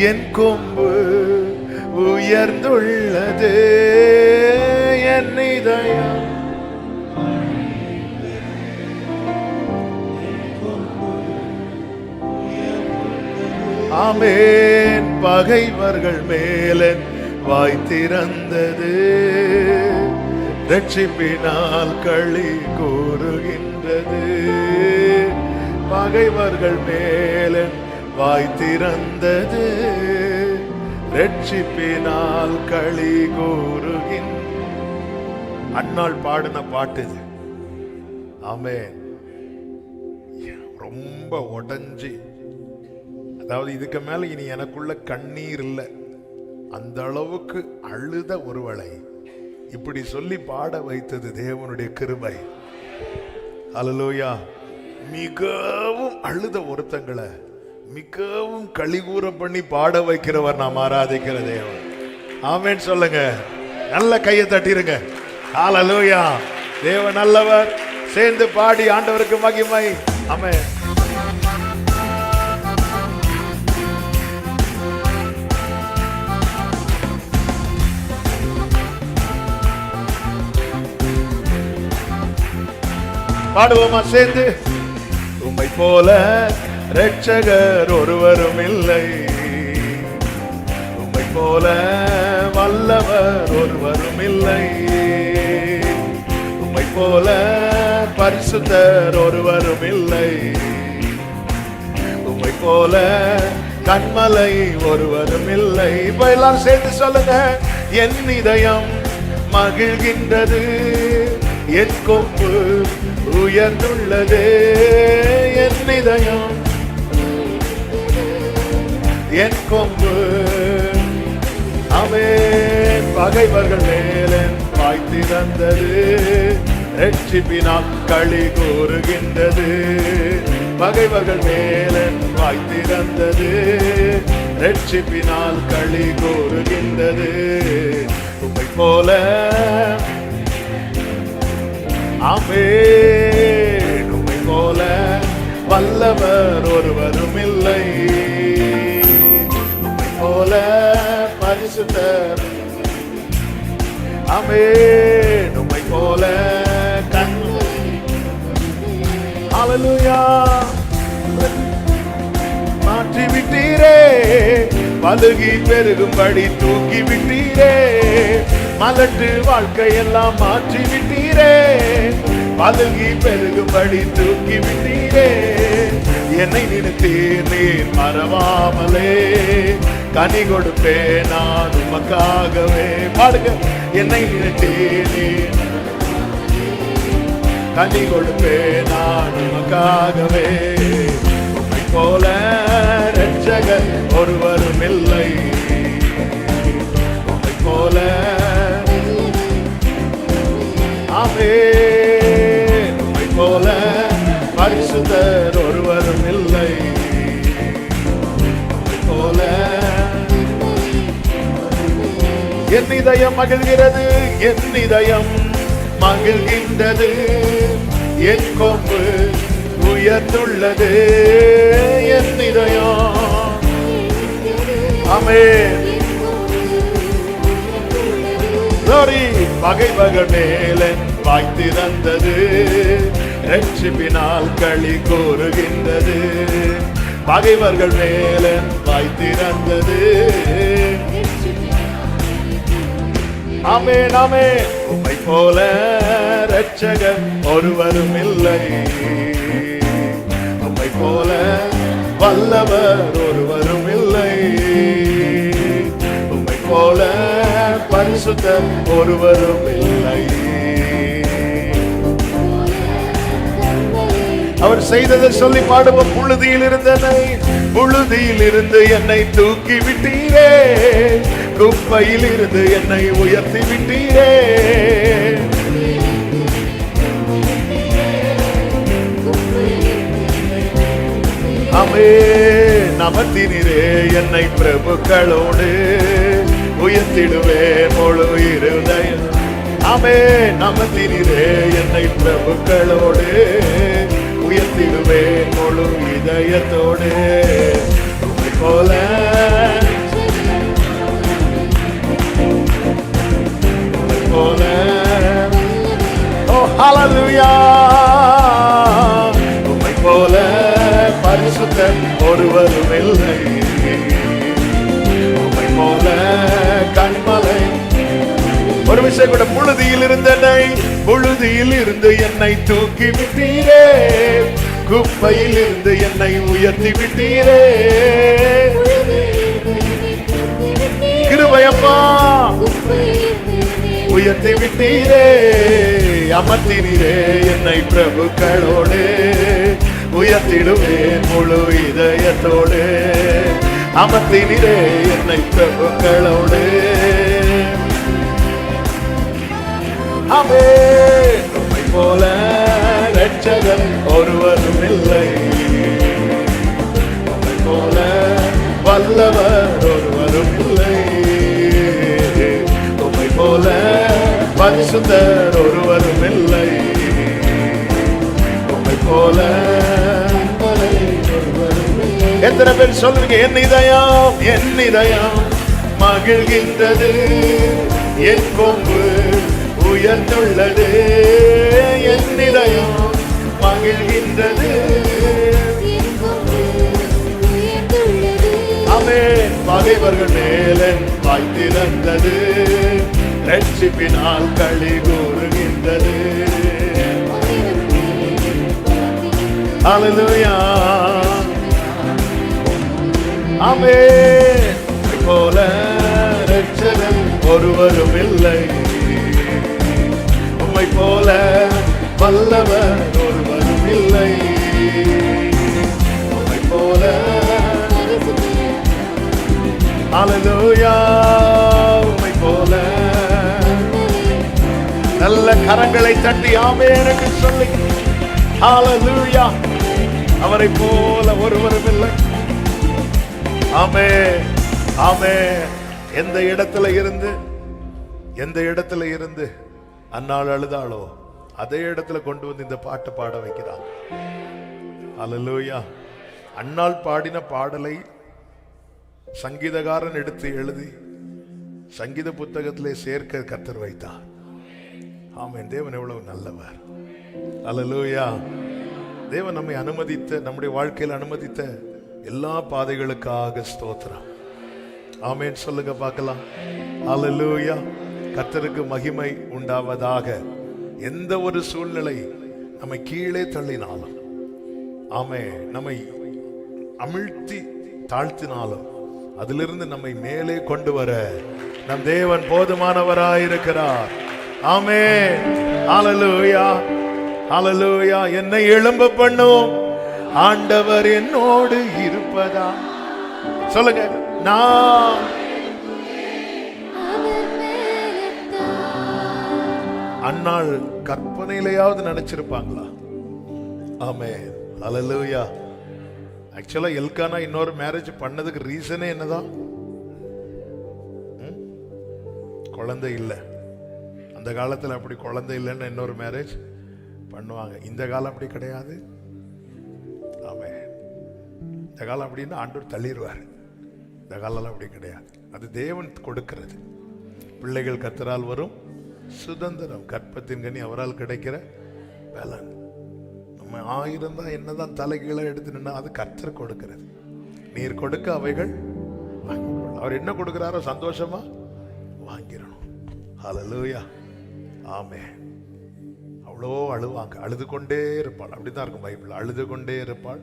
என் கொம்பு உயர்ந்துள்ளது, என் இதயம் ஆமென். பகைவர்கள் மேலன் வாய் திறந்தது, ரட்சிப்பினால் களி கூறுகின்றது. பகைவர்கள் மேலன் வாய் திறந்தது, ரட்சிப்பினால் களி கூறுகின்ற. அன்னாள் பாடின பாட்டு இது. ஆமென். ரொம்ப உடைஞ்சி, அதாவது இதுக்கு மேல இனி எனக்குள்ள கண்ணீர் இல்லை, அந்த அளவுக்கு அழுத ஒருவளை இப்படி சொல்லி பாட வைத்தது தேவனுடைய கிருபை. ஹல்லேலூயா. மிகவும் அழுத ஒருத்தங்களை மிகவும் கலிகூற பண்ணி பாட வைக்கிறவர் நாம் ஆராதிக்கிற தேவன். ஆமென் சொல்லுங்க, நல்ல கையை தட்டிருங்க. ஹல்லேலூயா. தேவன் நல்லவர். சேர்ந்து பாடி ஆண்டவருக்கு மகிமை. ஆமென். பாடுவோமா சேர்ந்து? உம்மை போல இரட்சகர் ஒருவரும் இல்லை, உம்மை போல வல்லவர் ஒருவரும் இல்லை, உம்மை போல பரிசுத்தர் ஒருவரும் இல்லை, உம்மை போல கன்மலை ஒருவரும் இல்லை. இப்ப எல்லாரும் சேர்ந்து சொல்லுங்க. என் இதயம் மகிழ்கின்றது, என் கொம்பு உயர்ந்துள்ளது, என் இதயம் என் கொம்பு. ஆமென். பகைவர்கள் மேலன் வாய் திறந்தது, ரட்சிப்பினால் களி கூறுகின்றது. பகைவர்கள் மேலன் வாய் திறந்தது, ரட்சிப்பினால் களி கூறுகின்றது. உம்மை போல ஆமென், உம்மை போல வல்லவர் ஒருவரும் இல்லை, உம்மை போல பரிசுத்தர். ஆமென். உம்மை போல கன்மலை. ஹல்லேலூயா. மாற்றி விட்டீரே, பலுகி பெருகும்படி தூக்கி விட்டீரே, மலட்டு வாழ்க்கையெல்லாம் மாற்றி விட்டீரே, பலுகி பெருகும்படி தூக்கி விட்டீரே. என்னை நினைத்தீர் நீர் மறவாமலே, கனி கொடுப்பேன் நான் உமக்காகவே. பாடுங்க. என்னை நினைத்தீர் நீர் கனி கொடுப்பேன் நான் உமக்காகவே. உம்மை போல இரட்சகர் ஒருவரும் இல்லை, உம்மை போல. ஆமென். உம்மை போல பரிசுத்தர் ஒருவரும் இல்லை, உம்மை போல. என் இதயம் மகிழ்கிறது, என் இதயம் மகிழ்கின்றது, என் கொம்பு உயர்ந்துள்ளது, என் இதயம். ஆமென். பகைவர்கள் மேலன் வாய் திறந்தது, ரட்சிப்பினால் களி கூறுகின்றது. பகைவர்கள் மேலன் வாய் திறந்தது. ஆமென், ஆமென். உம்மை போல இரட்சகர் ஒருவரும் இல்லை, உம்மை போல வல்லவர் ஒருவரும் இல்லை, உம்மை போல பரிசுத்தர் ஒருவரும் இல்லை. அவர் செய்ததை சொல்லி பாடுவோம். புழுதியில் இருந்து என்னை தூக்கி விட்டீரே, குப்பையில் இருந்து என்னை உயர்த்தி விட்டீரே. ஆமென். அமர்த்தினீரே என்னை பிரபுக்களோடு, உயர்த்திடுவேன் முழு இருதயம். ஆமென். அமர்த்தினீரே என்னை பிரபுக்களோடு, உயர்த்திடுவேன் முழு இதயத்தோடு. உம்மை போல உம்மை போல ஓ ஹல்லேலூயா, உம்மை போல பரிசுத்தர் ஒருவரும் இல்லை, உம்மை போல கண்மலை. ஒரு விஷயம் கூட, புழுதியில் இருந்து என்னை தூக்கி விட்டீரே, குப்பையில் இருந்து என்னை உயர்த்தி விட்டீரே. கிருபையப்பா உயர்த்தி விட்டீரே. அமர்த்தினீரே என்னை பிரபுக்களோடு, உயர்த்திடுவேன் முழு இதயத்தோடு. அமர்த்தினீரே என்னை பிரபுக்களோடு. ஆமென். உம்மை போல இரட்சகர் ஒருவரும் இல்லை, உம்மை போல வல்லவர் ஒருவரும் இல்லை, உம்மை போல பரிசுத்தர் ஒருவரும் இல்லை, உம்மை போல ஒருவரும் இல்லை. எத்தனை பேர் சொல்லுங்க, என் இதயம் மகிழ்கின்றது, என் கொம்பு உயர்ந்துள்ளது, என் இதயம் மகிழ்கின்றது. ஆமென். பகைவர்கள் மேலன் வாய் திறந்தது, ரட்சிப்பினால் களி கூறுகின்றது. ஹல்லேலூயா. ஆமென். போல ரட்சகர் ஒருவரும் இல்லை, உம்மை போல வல்லவர் ஒருவரும் இல்லை, உம்மை போல. ஹல்லேலூயா. உம்மை போல. நல்ல கரங்களை தட்டி ஆமென் என்று சொல்லி ஹல்லேலூயா. அவரை போல ஒருவரும் இல்லை. ஆமென். ஆமென். எந்த இடத்துல இருந்து அன்னாள் அழுதாளோ அதே இடத்துல கொண்டு வந்து இந்த பாட்டு பாட வைக்கிறாங்க. ஹல்லேலூயா. அன்னாள் பாடின பாடலை சங்கீதகாரன் எடுத்து எழுதி சங்கீத புத்தகத்திலே சேர்க்க கர்த்தர் வைத்தார். ஆமென். தேவன் எவ்வளவு நல்லவர். ஹல்லேலூயா. தேவன் நம்மை அனுமதித்த, நம்முடைய வாழ்க்கையில் அனுமதித்த எல்லா பாதைகளுக்காக ஸ்தோத்திரம். ஆமென் சொல்லுங்க பார்க்கலாம். ஹல்லேலூயா. கர்த்தருக்கு மகிமை உண்டாவதாக. எந்த ஒரு சூழ்நிலை நம்மை கீழே தள்ளினாலும், ஆமென், நம்மை அமிழ்த்தி தாழ்த்தினாலும் அதிலிருந்து நம்மை மேலே கொண்டு வர நம் தேவன் போதுமானவராயிருக்கிறார். ஆமென். ஹல்லேலூயா. ஹல்லேலூயா. என்னை எழும்ப பண்ணும் ஆண்டவர் என்னோடு இருப்பதா. சொல்லுங்க. நான் அன்னாள் கற்பனையிலேயாவது நினைச்சிருப்பாங்களா? ஆமென். ஹல்லேலூயா. ஆக்சுவலா எல்கானா இன்னொரு மேரேஜ் பண்ணதுக்கு ரீசனே என்னதான்? குழந்தை இல்லை. அந்த காலத்தில் அப்படி குழந்தை இல்லைன்னு இன்னொரு மேரேஜ் பண்ணுவாங்க. இந்த காலம் அப்படி கிடையாது. ஆமென். இந்த காலம் அப்படின்னா ஆண்டவர் தள்ளிடுவார். இந்த காலம் அப்படி கிடையாது. அது தேவன் கொடுக்கிறது. பிள்ளைகள் கர்த்தரால் வரும் சுதந்திரம், கற்பத்தின் கனி அவரால் கிடைக்கிற பலன். நம்ம 1000 தான் என்னதான் தலைகீழ எடுத்து நின்னா அது கர்த்தர் கொடுக்கிறது. நீர் கொடுக்க அவைகள் வாங்கிக்கொள்ள. அவர் என்ன கொடுக்கிறாரோ சந்தோஷமா வாங்கிடணும். ஹல்லேலூயா. ஆமென். அவ்வளோ அழுவாங்க, அழுது கொண்டே இருப்பாள். அப்படிதான் இருக்கும் பைபிள். அழுது கொண்டே இருப்பாள்.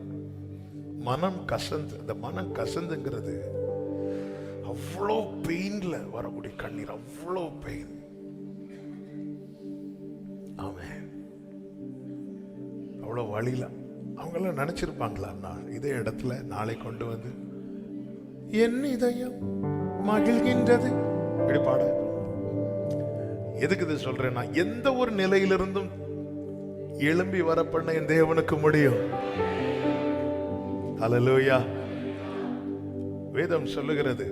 மனம் கசந்து, இந்த மனம் கசந்துங்கிறது அவ்வளோ பெயின்ல வரக்கூடிய கண்ணீர், அவ்வளோ பெயின். ஆமென். அவ்வளோ வழியில அவங்களாம் நினைச்சிருப்பாங்களா, இதே இடத்துல நாளை கொண்டு வந்து என் இதயம் மகிழ்கின்றது இப்படி பாட. எதுக்கு இது சொல்றேன்னா, எந்த ஒரு நிலையிலிருந்தும் எழும்பி வர பண்ண என் தேவனுக்கு முடியும். ஹல்லேலூயா. வேதம் சொல்லுகிறது.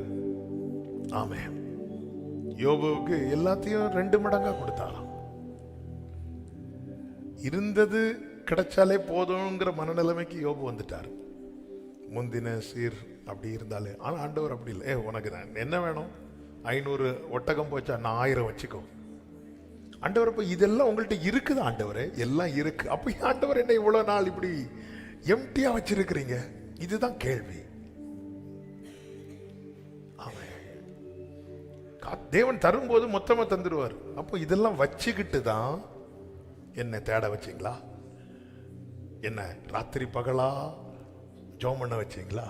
ஆமென். யோபுவுக்கு எல்லாத்தையும் 2 மடங்கா கொடுத்தாராம். இருந்தது கிடைச்சாலே போதுங்கிற மனநிலைமைக்கு யோபு வந்துட்டார். முந்தின சீர் அப்படி இருந்தாலே. ஆனா ஆண்டவர் அப்படி இல்லை. உனக்கு நான் என்ன வேணும்? 500 ஒட்டகம் போச்சா, நான் 1000 வச்சுக்கோ. ஆண்டவர் இப்ப இதெல்லாம் உங்கள்கிட்ட இருக்குது ஆண்டவரே, எல்லாம் இருக்கு. அப்ப ஆண்டவர் என்ன இவ்வளவு நாள் இப்படி எம்டியா வச்சிருக்கிறீங்க? இதுதான் கேள்வி. தேவன் தரும்போது மொத்தமா தந்துடுவார். அப்போ இதெல்லாம் வச்சுக்கிட்டு தான் என்ன தேட வச்சீங்களா? என்ன ராத்திரி பகலா ஜெபம் பண்ண வச்சீங்களா?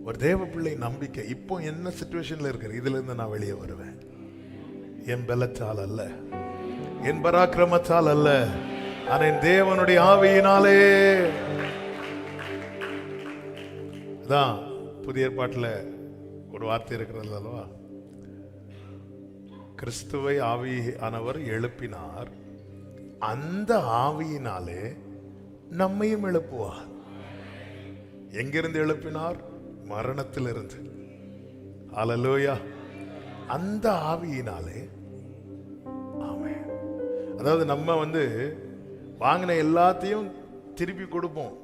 ஒரு தேவ பிள்ளை நம்பிக்கை. இப்போ என்ன சிச்சுவேஷன்ல இருக்கிற, இதுல இருந்து நான் வெளியே வருவேன். என் பலத்தால் அல்ல, என் பராக்கிரமத்தால் அல்ல, ஆனா என் தேவனுடைய ஆவியினாலே தான். புதிய ஏற்பாட்டில் ஒரு வார்த்தை இருக்கிறது அல்லவா, கிறிஸ்துவை ஆவியானவர் எழுப்பினார், அந்த ஆவியினாலே நம்மையும் எழுப்புவார். எங்கிருந்து எழுப்பினார்? மரணத்திலிருந்து. ஹல்லேலூயா. அந்த ஆவியினாலே. ஆமென். அதாவது நம்ம வாங்கின எல்லாத்தையும் திருப்பி கொடுப்போம்.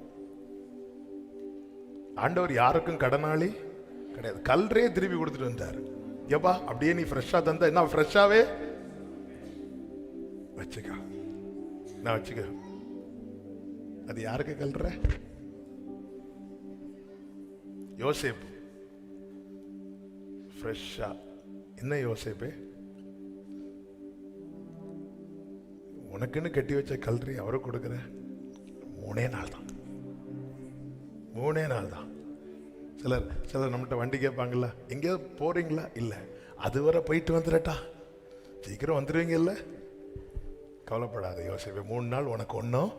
ஆண்டவர் யாருக்கும் கடனாளி கிடையாது. கல்றே திருப்பி கொடுத்துட்டு வந்தார். ஏப்பா அப்படியே நீ ஃப்ரெஷ்ஷா தந்த, என்ன ஃப்ரெஷ்ஷாவே வச்சுக்க, நான் வச்சுக்க. அது யாருக்கு கல்ற? யோசேப்பு ஃப்ரெஷ்ஷா. என்ன யோசேப்பே, உனக்குன்னு கட்டி வச்ச கல்றி அவரை கொடுக்குற? 3 நாள் தான், 3 நாள் தான். சிலர் நம்மகிட்ட வண்டி கேட்பாங்கல்ல, எங்கேயாவது போறீங்களா? இல்லை, அதுவரை போயிட்டு வந்துடட்டா, சீக்கிரம் வந்துடுவீங்கல்ல. கவலைப்படாத யோசிப்பே, 3 நாள் உனக்கு ஒன்றும்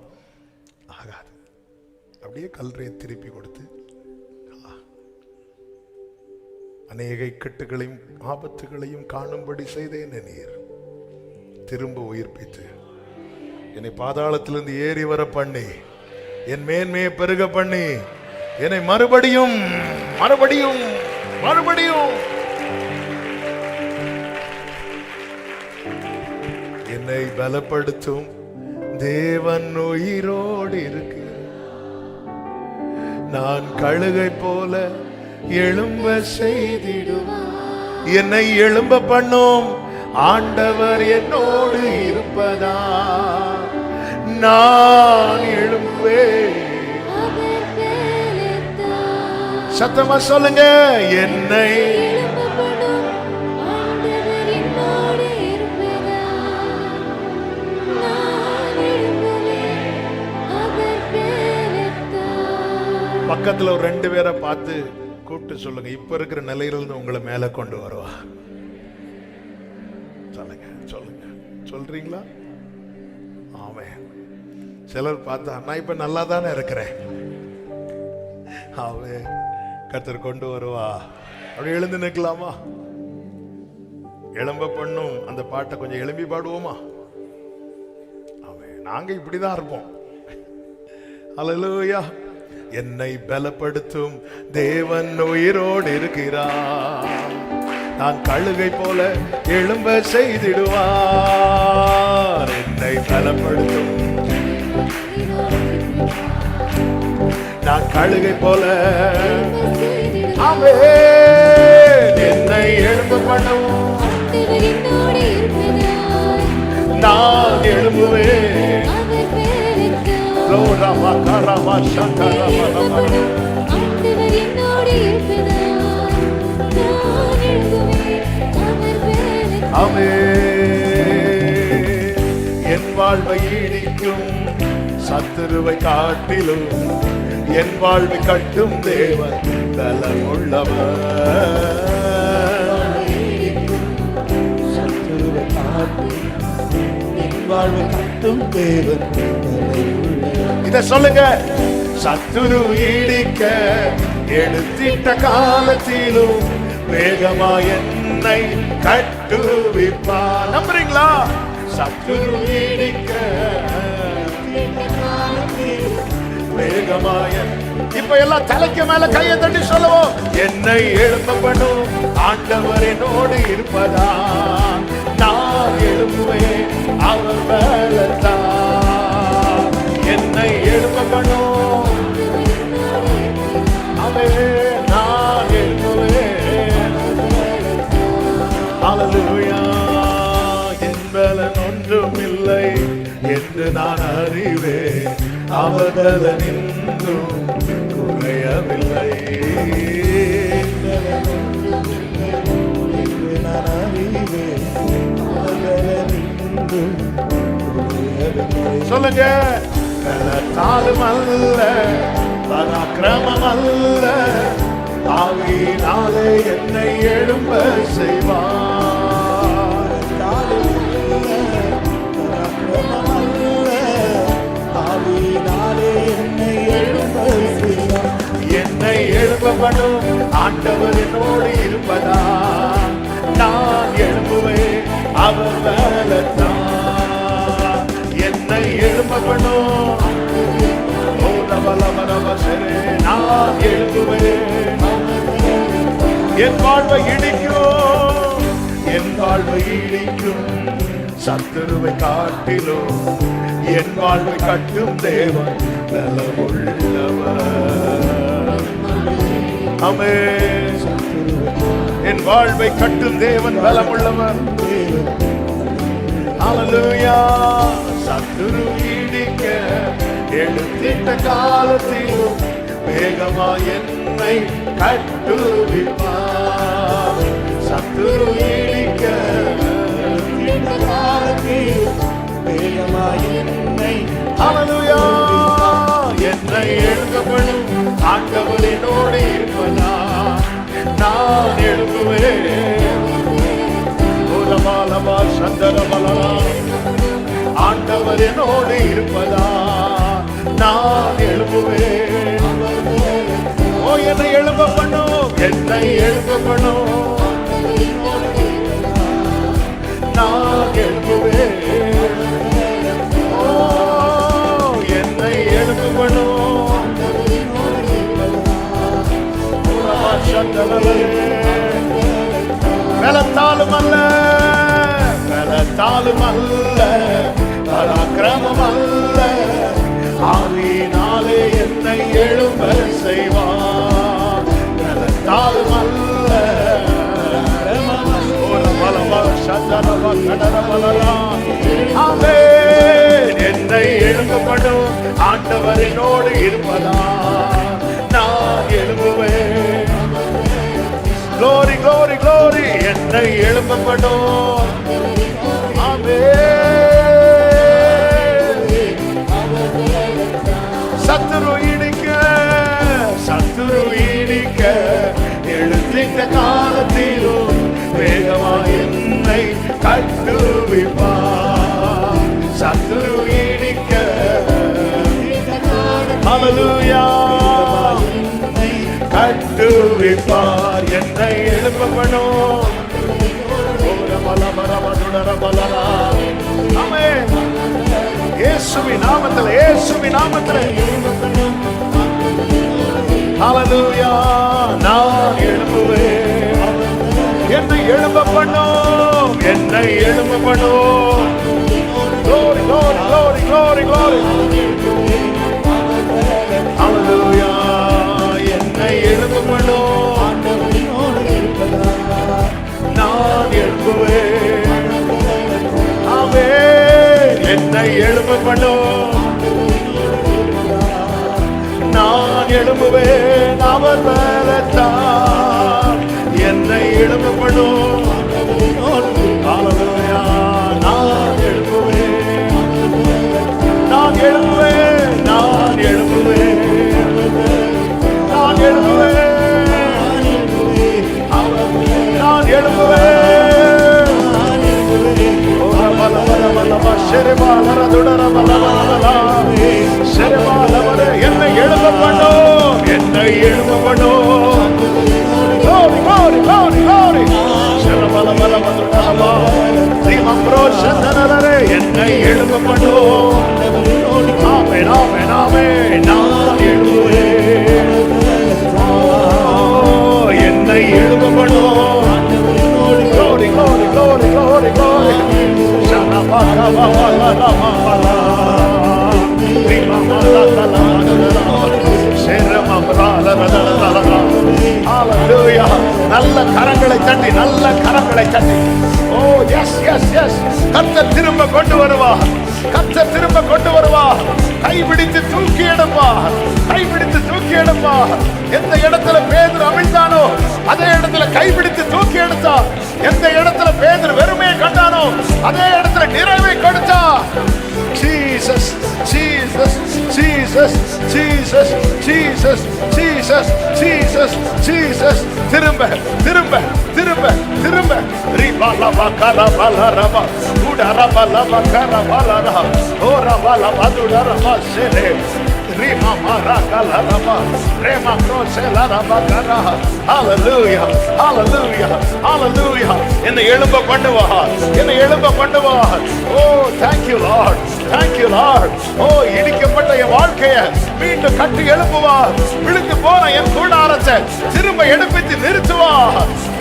ஆகாது. அப்படியே கல்றையை திருப்பி கொடுத்து அநேக இக்கட்டுகளையும் ஆபத்துகளையும் காணும்படி செய்தேன். நீர் திரும்ப உயிர்ப்பித்து என்னை பாதாளத்திலிருந்து ஏறி வர பண்ணி என் மேன்மையை பெருக பண்ணி என்னை மறுபடியும் மறுபடியும் மறுபடியும் என்னை பலப்படுத்தும் தேவன் உயிரோடு இருக்கிறார். நான் கழுகை போல எழும்ப செய்திடுவார். என்னை எழும்ப பண்ணும் ஆண்டவர் என்னோடு இருப்பதா, நான் எழும்புவேன். சத்தமா சொல்லுங்க, என்னை பக்கத்துல ஒரு 2 பேரை பார்த்து கூப்பிட்டு சொல்லுங்க, இப்ப இருக்கிற நிலையிலிருந்து உங்களை மேல கொண்டு வருவா. சொல்லுங்க சொல்லுங்க, சொல்றீங்களா? ஆமென். சிலர் பார்த்தா நான் இப்ப நல்லா தானே இருக்கிறேன், ஆமென், கர்த்தர் கொண்டு வருவா. அப்படி எழுந்து நிற்கலாமா? எழும்ப பண்ணும் அந்த பாட்டை கொஞ்சம் எழும்பி பாடுவோமா? ஆமென். நாங்க இப்படிதான் இருப்போம். ஹல்லேலூயா. என்னை பலப்படுத்தும் தேவன் உயிரோடு இருக்கிறார். நான் கழுகை போல எழும்ப செய்திடுவார். என்னை பலப்படுத்தும், நான் கழுகை போல என்னை எழும்ப பண்ணும், நான் எழும்புவேன். என் வாழ்வை ஈடிக்கும் சத்துருவை காட்டிலும் என் வாழ்வை கட்டும் தேவன் பலம் உள்ளவர். சத்துருவை காட்டிலும் வாழ்வை கட்டும் தேவன். இத சொல்லுங்க. சத்துரு ஈடிக்க எடுத்திட்ட காலத்திலும் வேகமா என்னை கட்டுவிப்பா. நம்புறீங்களா? சத்துரு ஈடிக்க வேகமா இப்ப எல்லாம் தலைக்கு மேல கையை தட்டி சொல்லுவோம். என்னை எழுப்ப பண்ணும் ஆண்டவர் என்னோடு இருப்பதா, நான் எழுப்புவேன் அவர் வேலைத்தான். என்னை எழுப்ப பண்ணும் அவன், நான் எழுப்புவேன். ஹல்லேலூயா. என் பலன் ஒன்றும் இல்லை என்று நான் அறிவேன், அவர் பலன் இன்னும் குறையவில்லை. சொல்லுங்க. பலத்தாலும் அல்ல, பராக்கிரமம் அல்ல, ஆவியினாலே என்னை எழும்ப செய்வார். என்னை எழுப்ப பண்ணும் ஆண்டவர் என்னோடு இருப்பதா, நான் எழுப்புவேன் அவர் வேலைத்தான். என்னை எழுப்ப பண்ணும் நான் எழுப்புவேன். என் வாழ்வை இடிக்கும், என் வாழ்வை இடிக்கும் சத்துருவை காட்டிலும் என் வாழ்வை கட்டும் தேவன் பலமுள்ளவர். ஆமென். என் வாழ்வை கட்டும் தேவன் பலமுள்ளவர். ஹல்லேலூயா. சத்துரு இடிக்க எடுத்திட்ட காலத்திலும் வேகமா என்னை கட்டுவிப்பார். சத்துரு இடிக்க ஹல்லேலூயா. என்னை எழுப்பப்படும் ஆண்டவர் என்னோடு இருப்பதா, நான் எழுப்புவேன். ஆண்டவர் என்னோடு இருப்பதா, நான் எழுப்புவேன். ஓ, என்னை எழுப்ப பண்ணும், என்னை எழுப்ப பண்ணும், நான் எழுப்புவேன். ஓ, என்னை எழுப்ப பண்ணும். பலத்தாலும் அல்ல, பலத்தாலும் அல்ல, பராக்கிரமம் அல்ல, ஆவியினாலே என்னை எழும்ப செய்வார். பலத்தாலும் அல்ல, என்னை எழுப்பப்படும் ஆண்டவர் என்னோடு இருப்பதா, நான் எழுப்புவேன். Glory, glory, glory. என்னை எழுப்பப்படும். ஆமென். சத்துரு இடிக்க, சத்துரு இடிக்க எழுத்திட்ட காலத்திலும் வேகமா என்னை கட்டுவிப்பார். சத்துரு இடிக்க. ஹல்லேலூயா. கட்டுவிப்பார். என்னை எழுப்பப்படும். ஆமென். இயேசுவின் நாமத்தில், இயேசுவின் நாமத்தில். ஹல்லேலூயா. நான் எழுப்புவேன். என்னை எழுப்பப்படும், என்னை எழுப்பப்படும். Glory, glory, glory, glory, glory. Hallelujah. என்னை எழுப்பப்படும், நான் எழுப்புவேன். ஆமென். என்னை எழுப்பப்படும், நான் எழுப்புவேன். அவர் வேலைத்தான். என்னை எழுப்பப்படும். ஹல்லேலூயா. நான் எழுப்புவேன், நான் எழுப்புவேன், நான் எழுப்புவேன், நான் எழுப்புவேன், நான் எழுப்புவேன். என்னை எழும்ப பண்ணும், என்னை எழும்ப பண்ணும். Glory, glory, glory, glory. என்னை எழும்ப பண்ணும். ஆமென், ஆமென், ஆமென். நான் எழும்புவேன். என்னை எழும்ப பண்ணும். Glory, glory, glory, glory, glory. நல்ல கரங்களை தட்டி, நல்ல கரங்களை தட்டி. ஓ எஸ் எஸ் எஸ். கர்த்தர் திரும்ப கொண்டு வருவா, கர்த்தர் திரும்ப கொண்டு வருவா. கைபிடித்து தூக்கி எடுப்பா, கைபிடித்து தூக்கி எடுப்பா. எந்த இடத்துல பேதுரு அமிழ்ந்தானோ அதே இடத்துல கைபிடித்து தூக்கி எடுத்தா. எந்த இடத்துல பேதுரு வெறுமையை கண்டானோ அதே இடத்துல நிறைவை கொடுத்தா. Jesus, Jesus, Jesus, Jesus, Jesus, Jesus, Jesus, Jesus. திரும்ப திரும்ப திரும்ப திரும்ப. ரிபாலா கலா பலரபா உடரபா லபா கரபாலரா ஓரபாலா பதுடரபா செரே ரிமா மரகலா ரபா ரேமா க்ரோசெலா ரபா கரா. ஹalleluya, hallelujah, hallelujah. என்னை எழும்ப பண்ணுவா, என்னை எழும்ப பண்ணுவா. ஓ thank you Lord, thank you Lord. ஓ இடிக்கப்பட்ட என் வாழ்க்கையை மீண்டும் கட்டி எழுப்புவா. விழுந்து போன என் கூடாரத்தை திரும்ப எடுப்பித்து நிறுத்துவா.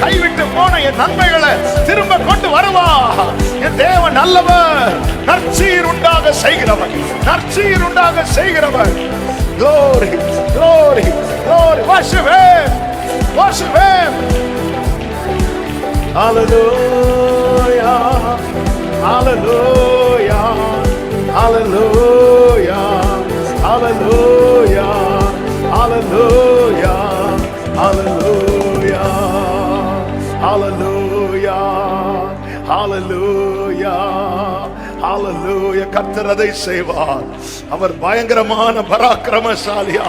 கைவிட்டு போன என் நன்மைகளை திரும்ப கொண்டு வருவா. என் தேவன் நல்லவர், நற்சீர் உண்டாக செய்கிறவர், நற்சீர் உண்டாக செய்கிறவர். Glory, glory, glory. Worship Him, worship Him. Hallelujah, hallelujah, hallelujah, hallelujah, hallelujah, hallelujah, hallelujah, hallelujah, hallelujah. கர்த்தர் அதை செய்வார். அவர் பயங்கரமான பராக்கிரமசாலியா,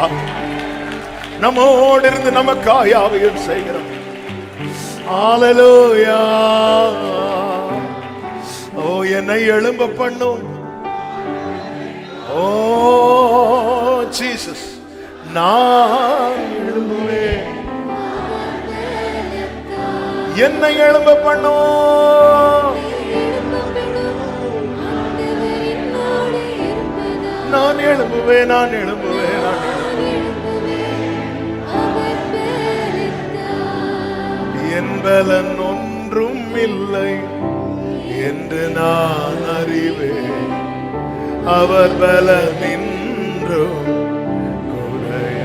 நம்மோடு இருந்து நமக்காக யாவையும் செய்கிறார். ஹalleluya. ஓ என்னை எழும்ப பண்ணும். ஓ ஜீசஸ், நான் எழும்புவேன். என்னை எழும்ப பண்ணும். நான் எழும்புவேன், நான் எழும்புவேன், நான் என்பலன் ஒன்றும் இல்லை என்று நான் அறிவேன். அவர் பலன் இன்றும் குறைய.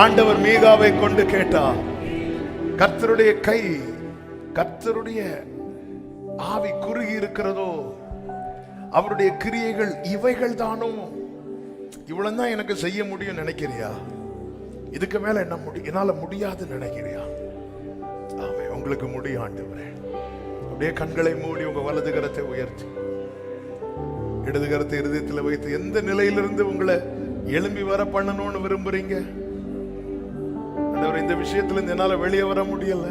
ஆண்டவர் மீகாவை கொண்டு கேட்டார், கர்த்தருடைய கை, கர்த்தருடைய ஆவி குறுகி இருக்கிறதோ, அவருடைய கிரியைகள் இவைகள் தானோ. இவ்வளவு தான் எனக்கு செய்ய முடியும் நினைக்கிறியா? இதுக்கு மேல என்ன என்னால முடியாதுன்னு நினைக்கிறியா? ஆமே, உங்களுக்கு முடியும் ஆண்டவரே. அப்படியே கண்களை மூடி உங்க வலது கரத்தை உயர்த்தி இடது கரத்தை இருதயத்தில் வைத்து எந்த நிலையிலிருந்து உங்களை எழும்பி வர பண்ணணும்னு விரும்புறீங்க? ஆண்டவரே, இந்த விஷயத்துல இருந்து என்னால வெளியே வர முடியல,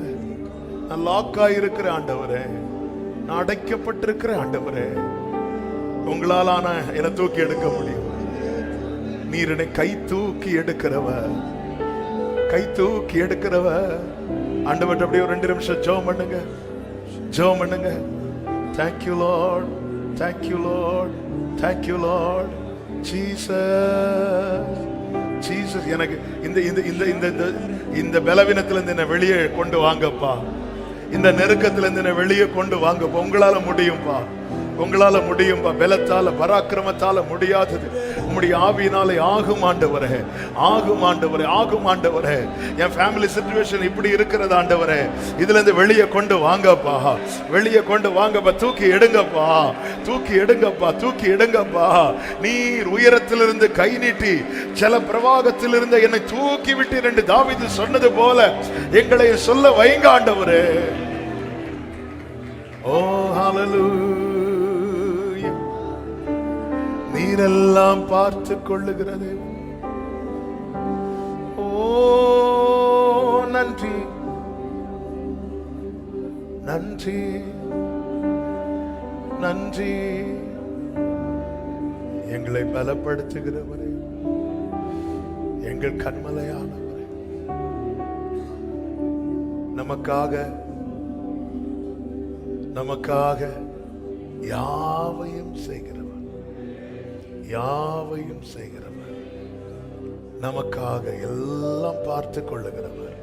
நான் லாக்கா இருக்கிற ஆண்டவரே, நான் அடைக்கப்பட்டிருக்கிற ஆண்டவரே, உங்களாலான என்னை தூக்கி எடுக்க முடியும். நீர் என்னை கை தூக்கி எடுக்கிறவ, கை தூக்கி எடுக்கிறவ. ஆண்டவர் அப்படியே ஒரு 2 நிமிஷம் ஜெபம் பண்ணுங்க, ஜெபம் பண்ணுங்க. Thank you Lord, thank you Lord, thank you Lord. Jesus, Jesus, எனக்கு இந்த இந்த இந்த இந்த இந்த பலவீனத்திலிருந்து என்னை வெளியே கொண்டு வாங்கப்பா. இந்த நெருக்கத்திலிருந்து என்னை வெளியே கொண்டு வாங்கப்பா. உங்களால முடியும்பா, உங்களால முடியும்பா. பலத்தால பராக்கிரமத்தால முடியாதது உம்முடைய ஆவியினாலே ஆகும் ஆண்டவரே, ஆகும் ஆண்டவரே, ஆகும் ஆண்டவரே. என் ஃபேமிலி சிச்சுவேஷன் இப்படி இருக்கிறது ஆண்டவரே, இதுல இருந்து வெளியே கொண்டு வாங்கப்பா, வெளியே கொண்டு வாங்கப்பா. தூக்கி எடுங்கப்பா, தூக்கி எடுங்கப்பா, தூக்கி எடுங்கப்பா. நீர் உயரத்திலிருந்து கை நீட்டி ஜல பிரவாகத்திலிருந்து என்னை தூக்கி விட்டு என்று தாவீது சொன்னது போல எங்களை சொல்ல வைங்க ஆண்டவரே. ஓ ஹalleluya. நீரெல்லாம் பார்த்து கொள்ளுகிறது. ஓ நன்றி, நன்றி, நன்றி, எங்களை பலப்படுத்துகிறவரே, எங்கள் கண்மலையானவரே, நமக்காக யாவையும் செய்கிறவர், யாவையும் செய்கிறவர், நமக்காக எல்லாம் பார்த்து கொள்ளுகிறவர்,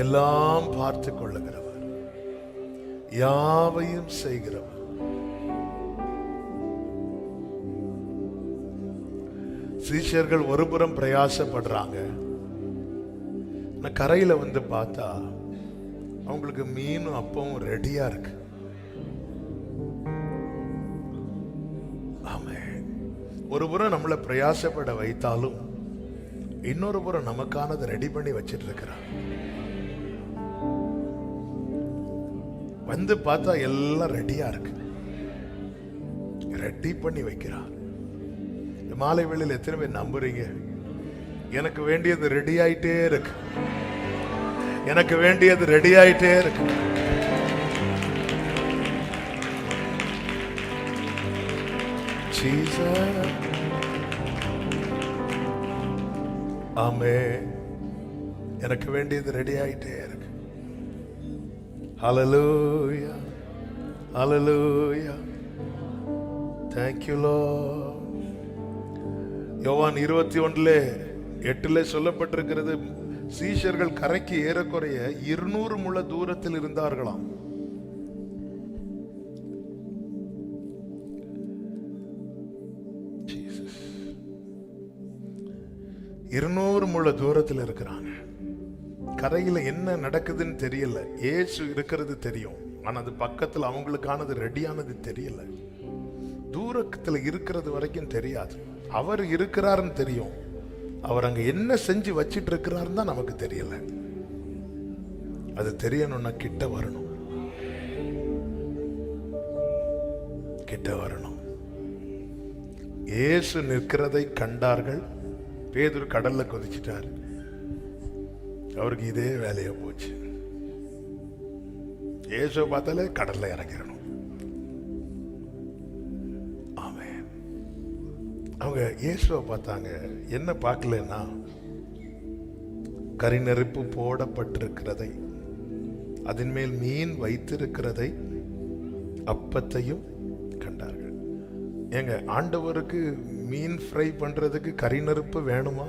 எல்லாம் பார்த்து கொள்ளுகிறவர், யாவையும் செய்கிறவர். சீஷர்கள் ஒருபுறம் பிரயாசப்படுறாங்க. கரையில வந்து பார்த்தா அவங்களுக்கு மீனும் அப்பவும் ரெடியா இருக்கு. ஆமென். ஒரு புறம் நம்மளை பிரயாசப்பட வைத்தாலும் இன்னொரு புறம் நமக்கானதை ரெடி பண்ணி வச்சிட்டு இருக்கிறார். வந்து பார்த்தா எல்லாம் ரெடியா இருக்கு, ரெடி பண்ணி வைக்கிறார். மாலை வேளையில் எத்தனை பேர் நம்புறீங்க? எனக்கு வேண்டியது ரெடி ஆயிட்டே இருக்கு, எனக்கு வேண்டியது ரெடி ஆயிட்டே இருக்கு. ஆமென். எனக்கு வேண்டியது ரெடி ஆயிட்டே இருக்கு. ஹல்லேலூயா, ஹல்லேலூயா. Thank you Lord. யோவான் 21:8 சொல்லப்பட்டிருக்கிறது, சீஷர்கள் கரைக்கு ஏறக்குறைய 200 முழ தூரத்தில் இருந்தார்களாம். ஜீசஸ் 200 முழ தூரத்தில் இருக்கிறாங்க. கரையில என்ன நடக்குதுன்னு தெரியல. இயேசு இருக்கிறது தெரியும், ஆனா அது பக்கத்துல அவங்களுக்கானது ரெடியானது தெரியல. தூரத்துல இருக்கிறது வரைக்கும் தெரியாது. அவர் இருக்கிறாருன்னு தெரியும், அவர் அங்க என்ன செஞ்சு வச்சிட்டு இருக்கிறாருன்னு தான் நமக்கு தெரியல. அது தெரியணும்னா கிட்ட வரணும், கிட்ட வரணும். இயேசு நிற்கிறதை கண்டார்கள். பேதுரு கடல்ல கொதிச்சிட்டார். அவருக்கு இதே வேலையா போச்சு. இயேசுவை பார்த்தாலே கடல்ல இறங்கிடணும். அவங்க இயேசுவை பார்த்தாங்க. என்ன பார்க்கலன்னா, கரிநெருப்பு போடப்பட்டிருக்கிறதை, அதன் மேல் மீன் வைத்திருக்கிறதை, அப்பத்தையும் கண்டார்கள். ஏங்க, ஆண்டவருக்கு மீன் ஃப்ரை பண்றதுக்கு கரிநெருப்பு வேணுமா?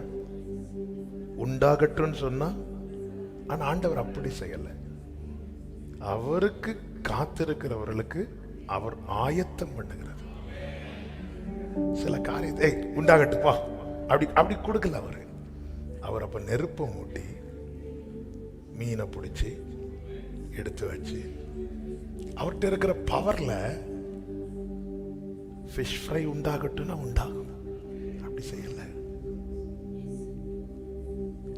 உண்டாகட்டும்னு சொன்னா. ஆனா ஆண்டவர் அப்படி செய்யல. அவருக்கு காத்திருக்கிறவர்களுக்கு அவர் ஆயத்தம் பண்ணுகிறார். சில காரியத்தை உண்டாகட்டுப்பா அப்படி கொடுக்கல அவரு. அவர் அப்ப நெருப்பை மூட்டி மீனை பிடிச்சி எடுத்து வச்சு, அவர்கிட்ட இருக்கிற பவர்ல ஃபிஷ் ஃப்ரை உண்டாகட்டும்னா உண்டாகும். அப்படி செய்யல.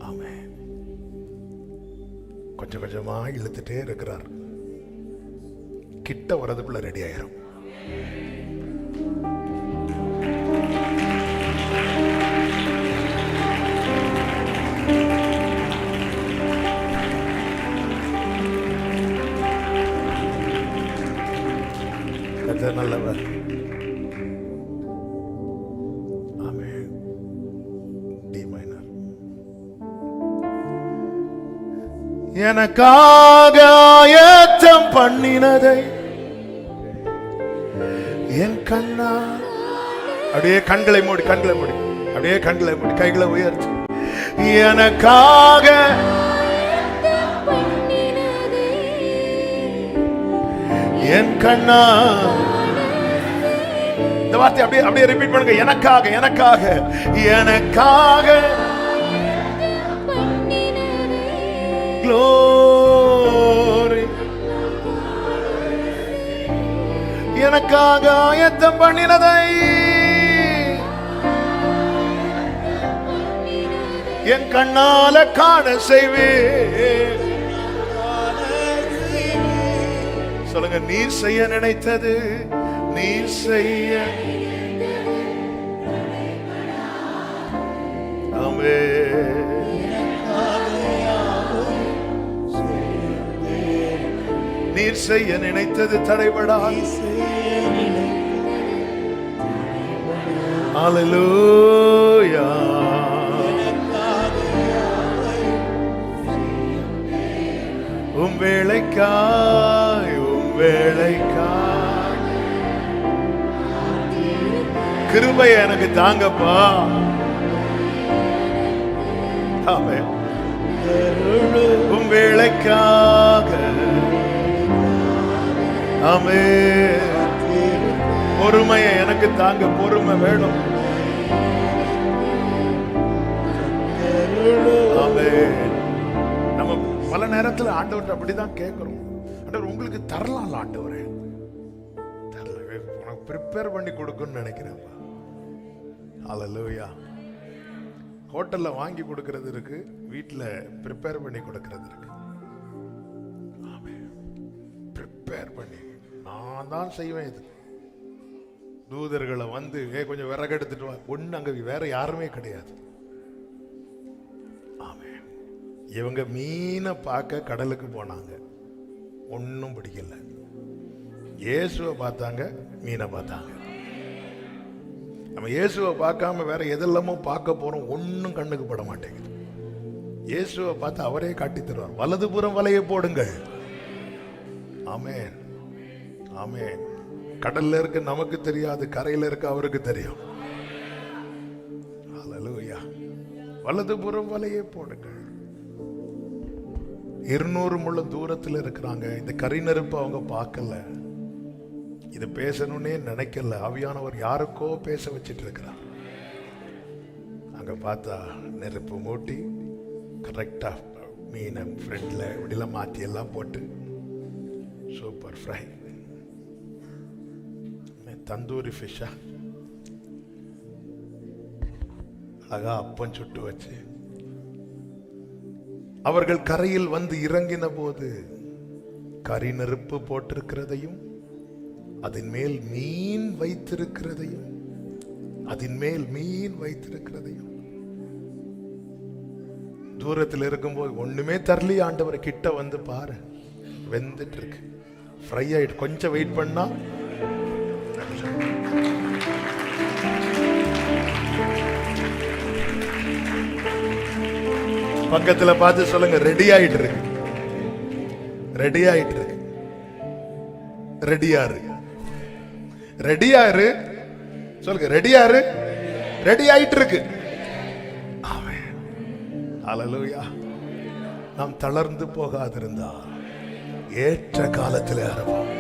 ஆமென். கொஞ்சம் கொஞ்சமா இழுத்துட்டே இருக்கிறார். கிட்ட வரதுக்குள்ள ரெடி ஆயிரும். நல்லவர். ஆமென். D minor. எனக்காக ஆயத்தம் பண்ணினதை என் கண்ணா. அப்படியே கண்களை மூடி அப்படியே கண்களை மூடி கைகளை உயர்த்தி, எனக்காக என் கண்ணா. இந்த வார்த்தை அப்படியே ரிப்பீட் பண்ணுங்க. எனக்காக glory, எனக்காக ஆயத்தம் பண்ணினதை என் கண்ணால காண செய்வேன். சொல்லுங்க, நீர் செய்ய நினைத்தது, நீர் செய்ய. ஆமென். நீர் செய்ய நினைத்தது தடைபடாது. ஹalleluya. உம் வேளைக்காய் கிருபை எனக்கு தாங்கப்பா. ஆமென். உம் வேளைக்காக ஆமென். பொறுமையை எனக்கு தாங்க. பொறுமை வேணும். ஆமென். நம்ம பல நேரத்தில் ஆண்டவர்கிட்ட அப்படிதான் கேட்கிறோம். ஆண்டவர் உங்களுக்கு தரலாம், ஆண்டவரே தரல, உனக்கு ப்ரிப்பேர் பண்ணி கொடுக்குன்னு நினைக்கிறேன்ப்பா. ஹல்லேலூயா. ஹோட்டல்ல வாங்கி கொடுக்கிறது இருக்கு, வீட்டில் ப்ரிப்பேர் பண்ணி கொடுக்கிறது இருக்கு. ஆமென். ப்ரிப்பேர் பண்ணி நான் தான் செய்வேன். இது தூதர்களை வந்து கொஞ்சம் விறகு எடுத்துட்டு வா, ஒண்ணு அங்க வேற யாருமே கிடையாது. ஆமென். இவங்க மீனை பார்க்க கடலுக்கு போனாங்க, ஒன்னும் பிடிக்கல. இயேசுவை பார்த்தாங்க, மீனை பார்த்தாங்க. நம்ம இயேசுவை பார்க்காம வேற எதெல்லாமோ பார்க்க போறோம், ஒன்னும் கண்ணுக்கு பட மாட்டேங்குது. இயேசுவை பார்த்து அவரே காட்டி தருவார். வலதுபுறம் வலையை போடுங்கள். ஆமென், ஆமென். கடல்ல இருக்க நமக்கு தெரியாது, கரையில இருக்க அவருக்கு தெரியும். ஹல்லேலூயா. வலதுபுறம் வலையை போடுங்கள். 200 முழம் தூரத்தில் இருக்கிறாங்க. இந்த கரிநெருப்பு அவங்க பார்க்கல, இது பேசணும்னே நினைக்கல. ஆவியானவர் யாருக்கோ பேச வச்சிட்டு இருக்கிறார். அங்க பார்த்தா நெருப்பு மூட்டி கரெக்டா மீனை ஃப்ரெண்ட்ல இப்படிலாம் மாத்தி எல்லாம் போட்டு சூப்பர் ஃப்ரை, தந்தூரி ஃபிஷ்ஷா அழகா அப்பம் சுட்டு வச்சு அவர்கள் கரையில் வந்து இறங்கின போது கரி நெருப்பு போட்டிருக்கிறதையும் அதன் மேல் மீன் வைத்திருக்கிறதையும் தூரத்தில் இருக்கும்போது ஒண்ணுமே தரலி. ஆண்டவரை கிட்ட வந்து பாரு, வெந்துட்டு இருக்கு, ஃப்ரை ஆயிட்டு. கொஞ்சம் வெயிட் பண்ணா பக்கத்துல பார்த்து சொல்லுங்க, ரெடி ஆயிட்டு இருக்கு, ரெடி ஆயிட்டு இருக்கு. ரெடியாரு, ரெடியாரு சொல்லுங்க, ரெடியாரு, ரெடி ஆயிட்டு இருக்கு. ஆமென். ஹல்லேலூயா. நாம் தளர்ந்து போகாதிருந்தா ஏற்ற காலத்தில் ஆரம்பம்.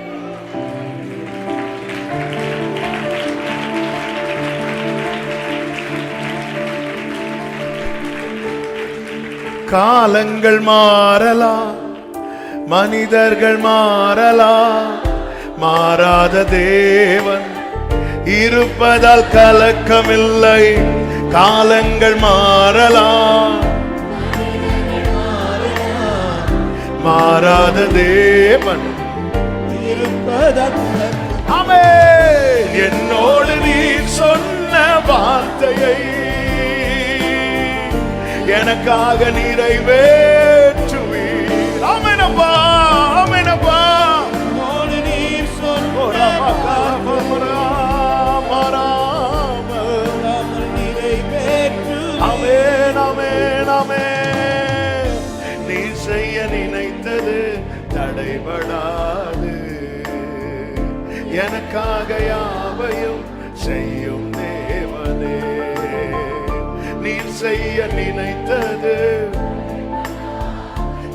காலங்கள் மாறலாம், மனிதர்கள் மாறலாம், மாறாத தேவன் இருப்பதால் கலக்கமில்லை. காலங்கள் மாறலாம், மாறாத தேவன் இருப்பதால். ஆமென். என்னோடு நீ சொன்ன வார்த்தையை எனக்காக நிறைவேற்றுவீர். ஆமெனப்பா, ஆமெனப்பா. நீர் சொன்ன நிறைவேற்றுவீர். ஆமென், ஆமென், ஆமென். நீ செய்ய நினைத்தது தடைபடாது. எனக்காக யாவையும் செய்யும் தேவனே. நீ செய்ய நினைத்தது.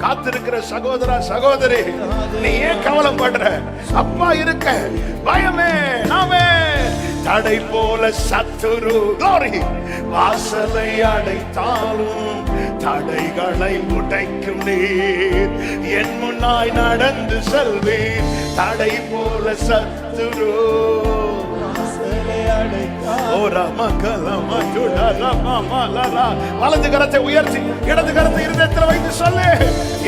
காத்திருக்கிற சகோதரா, சகோதரி, நீ ஏன் கவலைப்படுற? அப்பா இருக்க, பயமே நாமே. தடை போல சத்துரு வாசலை அடைத்தாலும் தடைகளை உடைக்கும் நீர். என் முன்னாய் நடந்து செல்வீர். தடை போல சத்துரு வலது கரத்தை உயர்த்தி இடது கரத்தை இருதயத்தில் வைத்து சொல்லு,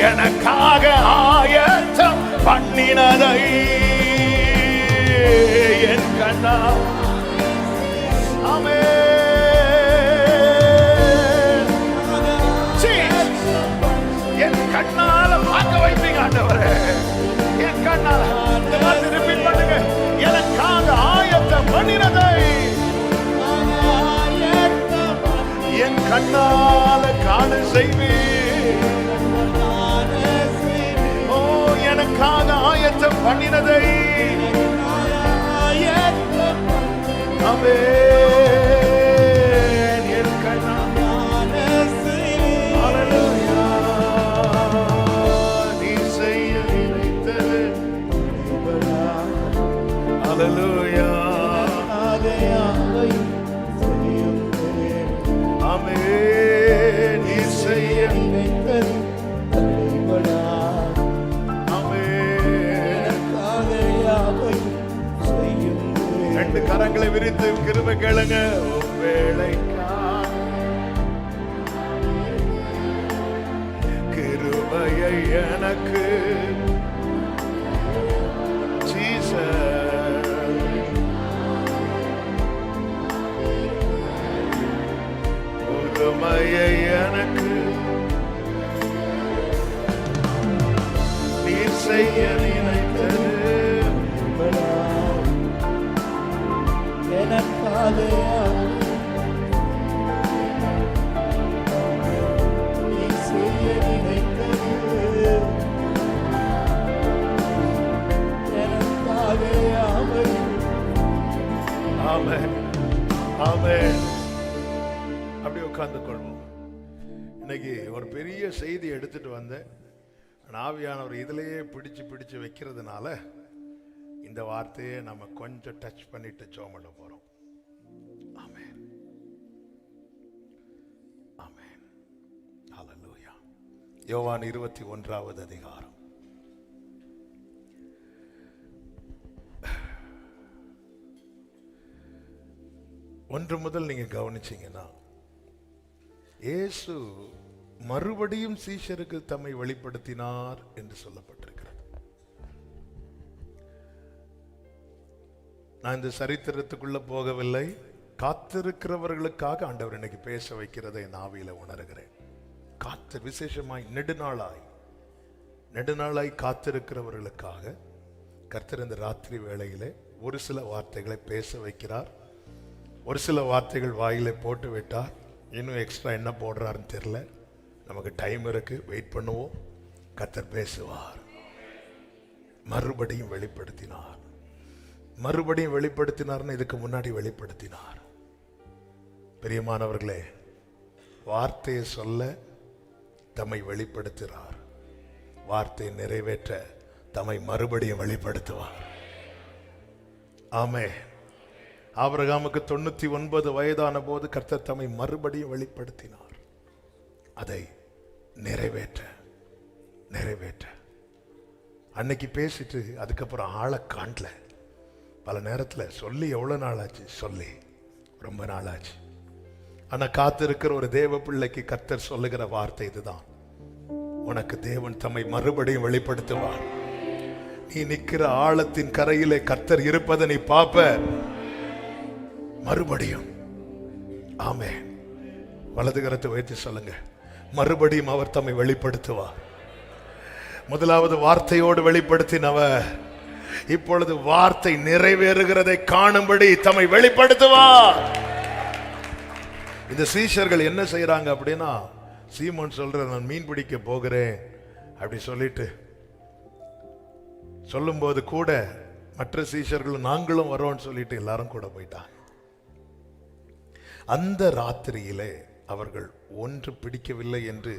எனக்காக ஆயத்தம் பண்ணினதை என் கண்ணா. என் கண்ணால பார்க்க வைப்பீங்க ஆண்டவரே. என் கண்ணால திருப்பி பண்ணுங்க. எனக்காக ஆயத்தம் பண்ணினதை செய்வீர். ஓ, எனக்காக ஆயத்தம் பண்ணினதை ஆமென். என் கண்ணான செய்வீர். ஹல்லேலூயா. நீ செய்ய நினைத்தது ஹல்லேலூயா. ஆமென். நீ செய்ய நினைத்தது ரெண்டு கரங்களை விரித்து கிருபை கேளுங்க. கிருபையை எனக்கு உரிமையை எனக்கு நீ செய்ய நினைத்தது ஆமென். ஆமென். அப்படி உட்கார்ந்து கொள்வோம். இன்னைக்கு ஒரு பெரிய செய்தி எடுத்துட்டு வந்தேன். ஆவியானவர் இதிலேயே பிடிச்சு வைக்கிறதுனால இந்த வார்த்தையை நம்ம கொஞ்சம் டச் பண்ணிட்டு ஜெபம் பண்ண போறோம். ஆமென். ஆமென். ஹல்லேலூயா. யோவான் 21வது அதிகாரம். ஒன்று முதல் நீங்க கவனிச்சீங்கன்னா, இயேசு மறுபடியும் சீஷருக்கு தம்மை வெளிப்படுத்தினார் என்று சொல்லப்பட்டிருக்கிறது. நான் இந்த சரித்திரத்துக்குள்ள போகவில்லை. காத்திருக்கிறவர்களுக்காக ஆண்டவர் இன்னைக்கு பேச வைக்கிறதை என் ஆவியில உணர்கிறேன். விசேஷமாய் நெடுநாளாய் காத்திருக்கிறவர்களுக்காக கர்த்தர் இந்த ராத்திரி வேளையிலே ஒரு சில வார்த்தைகளை பேச வைக்கிறார். ஒரு சில வார்த்தைகள் வாயிலே போட்டு விட்டார். இன்னும் எக்ஸ்ட்ரா என்ன போடுறாருன்னு தெரியல. நமக்கு டைம் இருக்கு, வெயிட் பண்ணுவோம். கர்த்தர் பேசுவார். மறுபடியும் வெளிப்படுத்தினார்னு இதுக்கு முன்னாடி வெளிப்படுத்தினார். பிரியமானவர்களே, வார்த்தையை சொல்ல தம்மை வெளிப்படுத்துகிறார். வார்த்தையை நிறைவேற்ற தம்மை மறுபடியும் வெளிப்படுத்துவார். ஆமென். ஆபிரகாமுக்கு 99 வயதான போது கர்த்தர் தம்மை மறுபடியும் வெளிப்படுத்தினார். அதை நிறைவேற்ற அன்னைக்கு பேசிட்டு அதுக்கப்புறம் ஆளை காணல. பல நேரத்தில் சொல்லி எவ்வளவு நாள் ஆச்சு, சொல்லி ரொம்ப நாள் ஆச்சு. ஆனா காத்திருக்கிற ஒரு தேவ பிள்ளைக்கு கர்த்தர் சொல்லுகிற வார்த்தை இதுதான்: உனக்கு தேவன் தம்மை மறுபடியும் வெளிப்படுத்துவார். நீ நிற்கிற ஆழத்தின் கரையிலே கர்த்தர் இருப்பதை நீ பார்ப்ப. மறுபடியும். ஆமென். வலது கரத்தை வைத்து சொல்லுங்க, மறுபடியும் அவர் தம்மை வெளிப்படுத்துவார். முதலாவது வார்த்தையோடு வெளிப்படுத்தினவர் இப்பொழுது வார்த்தை நிறைவேறுகிறதை காணும்படி தம்மை வெளிப்படுத்துவார். இந்த சீஷர்கள் என்ன செய்யறாங்க அப்படின்னா, சீமோன் சொல்ற நான் மீன் பிடிக்க போகிறேன் அப்படி சொல்லிட்டு சொல்லும்போது கூட மற்ற சீஷர்களும் நாங்களும் வரோம்னு சொல்லிட்டு எல்லாரும் கூட போயிட்டாங்க. அந்த ராத்திரியிலே அவர்கள் ஒன்று பிடிக்கவில்லை என்று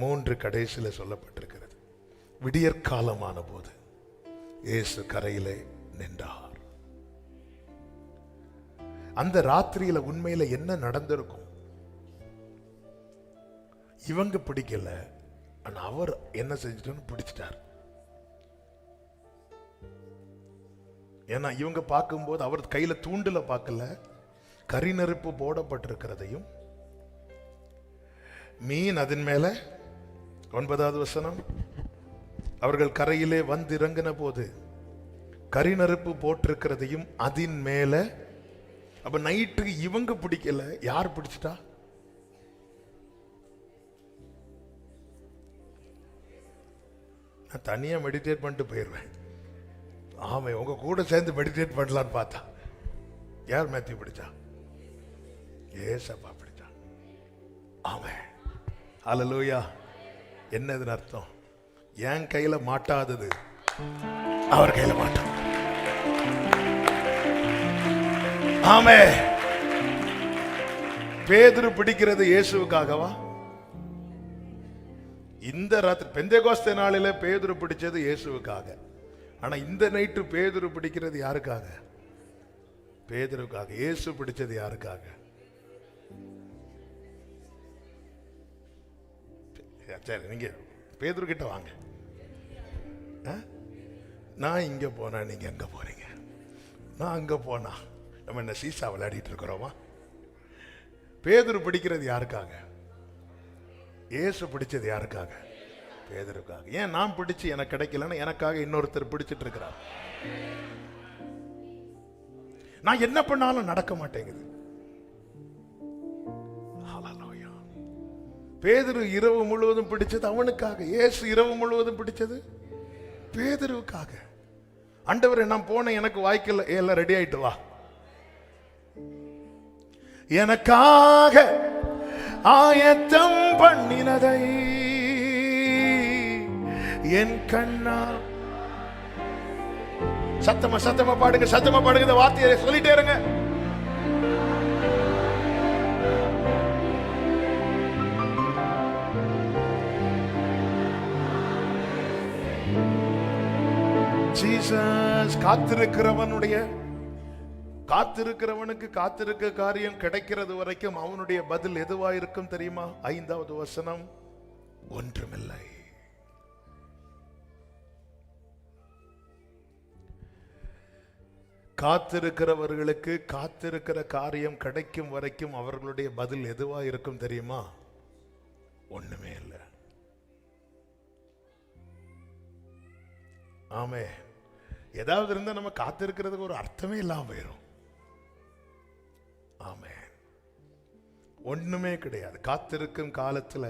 3 கடைசியில் சொல்லப்பட்டிருக்கிறது. விடியற்காலமான போது இயேசு கரையிலே நின்றார். அந்த ராத்திரியில உண்மையில என்ன நடந்திருக்கும்? இவங்க பிடிக்கல, ஆனா அவர் என்ன செஞ்சிட்டு பிடிச்சிட்டார். ஏன்னா இவங்க பார்க்கும்போது அவர் கையில தூண்டுல பார்க்கல, கரி நெருப்பு போடப்பட்டிருக்கிறதையும் மீன் அதன் மேல 9வது வசனம், அவர்கள் கரையிலே வந்து இறங்கின போது கரி நெருப்பு போட்டிருக்கிறதையும் அதன் மேல. அப்ப நைட்டுக்கு இவங்க பிடிக்கல, யார் பிடிச்சிட்டா? நான் தனியா மெடிடேட் பண்ணிட்டு போயிடுவேன். ஆமா, உங்க கூட சேர்ந்து மெடிடேட் பண்ணலான்னு பார்த்தா யார் மேத்யூ பிடிச்சா? ஏசப்பா பிடிச்சா. ஆமா, அல்லேலூயா. என்னது அர்த்தம்? என் கையில மாட்டாதது அவர் கையில மாட்டான். ஆமே. பேதுரு பிடிக்கிறது இயேசுவுக்காகவா? இந்த ராத்திரி பெந்தேகோஸ்தே நாளில பேதுரு பிடிச்சது இயேசுவுக்காக. ஆனா இந்த நைட்டு பேதுரு பிடிக்கிறது யாருக்காக? பேதுருக்காக. இயேசு பிடிச்சது யாருக்காக? சரி, நீங்க பேதுரு கிட்ட வாங்க. நான் இங்க போனா நீங்க எங்க போறீங்க? நான் அங்க போனா நம்ம என்ன சீசா விளையாடிட்டு இருக்கிறோமா? பேதுரு பிடிக்கிறது யாருக்காக? இயேசு பிடிச்சது யாருக்காக? பேதுருக்காக. ஏன் நான் பிடிச்சு எனக்கு கிடைக்கலன்னு எனக்காக இன்னொருத்தர் பிடிச்சிட்டு இருக்கிறார். நான் என்ன பண்ணாலும் நடக்க மாட்டேங்குது. பேதுரு இரவு முழுவதும் பிடிச்சது அவனுக்காக. இயேசு இரவு முழுவதும் பிடிச்சது பேதுருவுக்காக. ஆண்டவரே, நான் போன எனக்கு வாய்க்கல, எல்லாம் ரெடி ஆயிட்டு வா. எனக்காக ஆயத்தம் பண்ணினதை என் கண்ணா. சத்தமா சத்தமா பாடுங்க, சத்தமா பாடுங்க. இந்த வார்த்தையை சொல்லிட்டே இருங்க. ஜீசஸ். காத்திருக்கிறவனுக்கு காத்திருக்க காரியம் கிடைக்கிறது வரைக்கும் அவனுடைய பதில் எதுவா இருக்கும் தெரியுமா? 5வது வசனம், ஒன்றுமில்லை. காத்திருக்கிறவர்களுக்கு காத்திருக்கிற காரியம் கிடைக்கும் வரைக்கும் அவர்களுடைய பதில் எதுவா இருக்கும் தெரியுமா? ஒண்ணுமே இல்லை. ஆமே. ஏதாவது இருந்தா நம்ம காத்திருக்கிறதுக்கு ஒரு அர்த்தமே இல்லாம போயிடும். ஆமே. ஒண்ணுமே கிடையாது. காத்திருக்கும் காலத்துல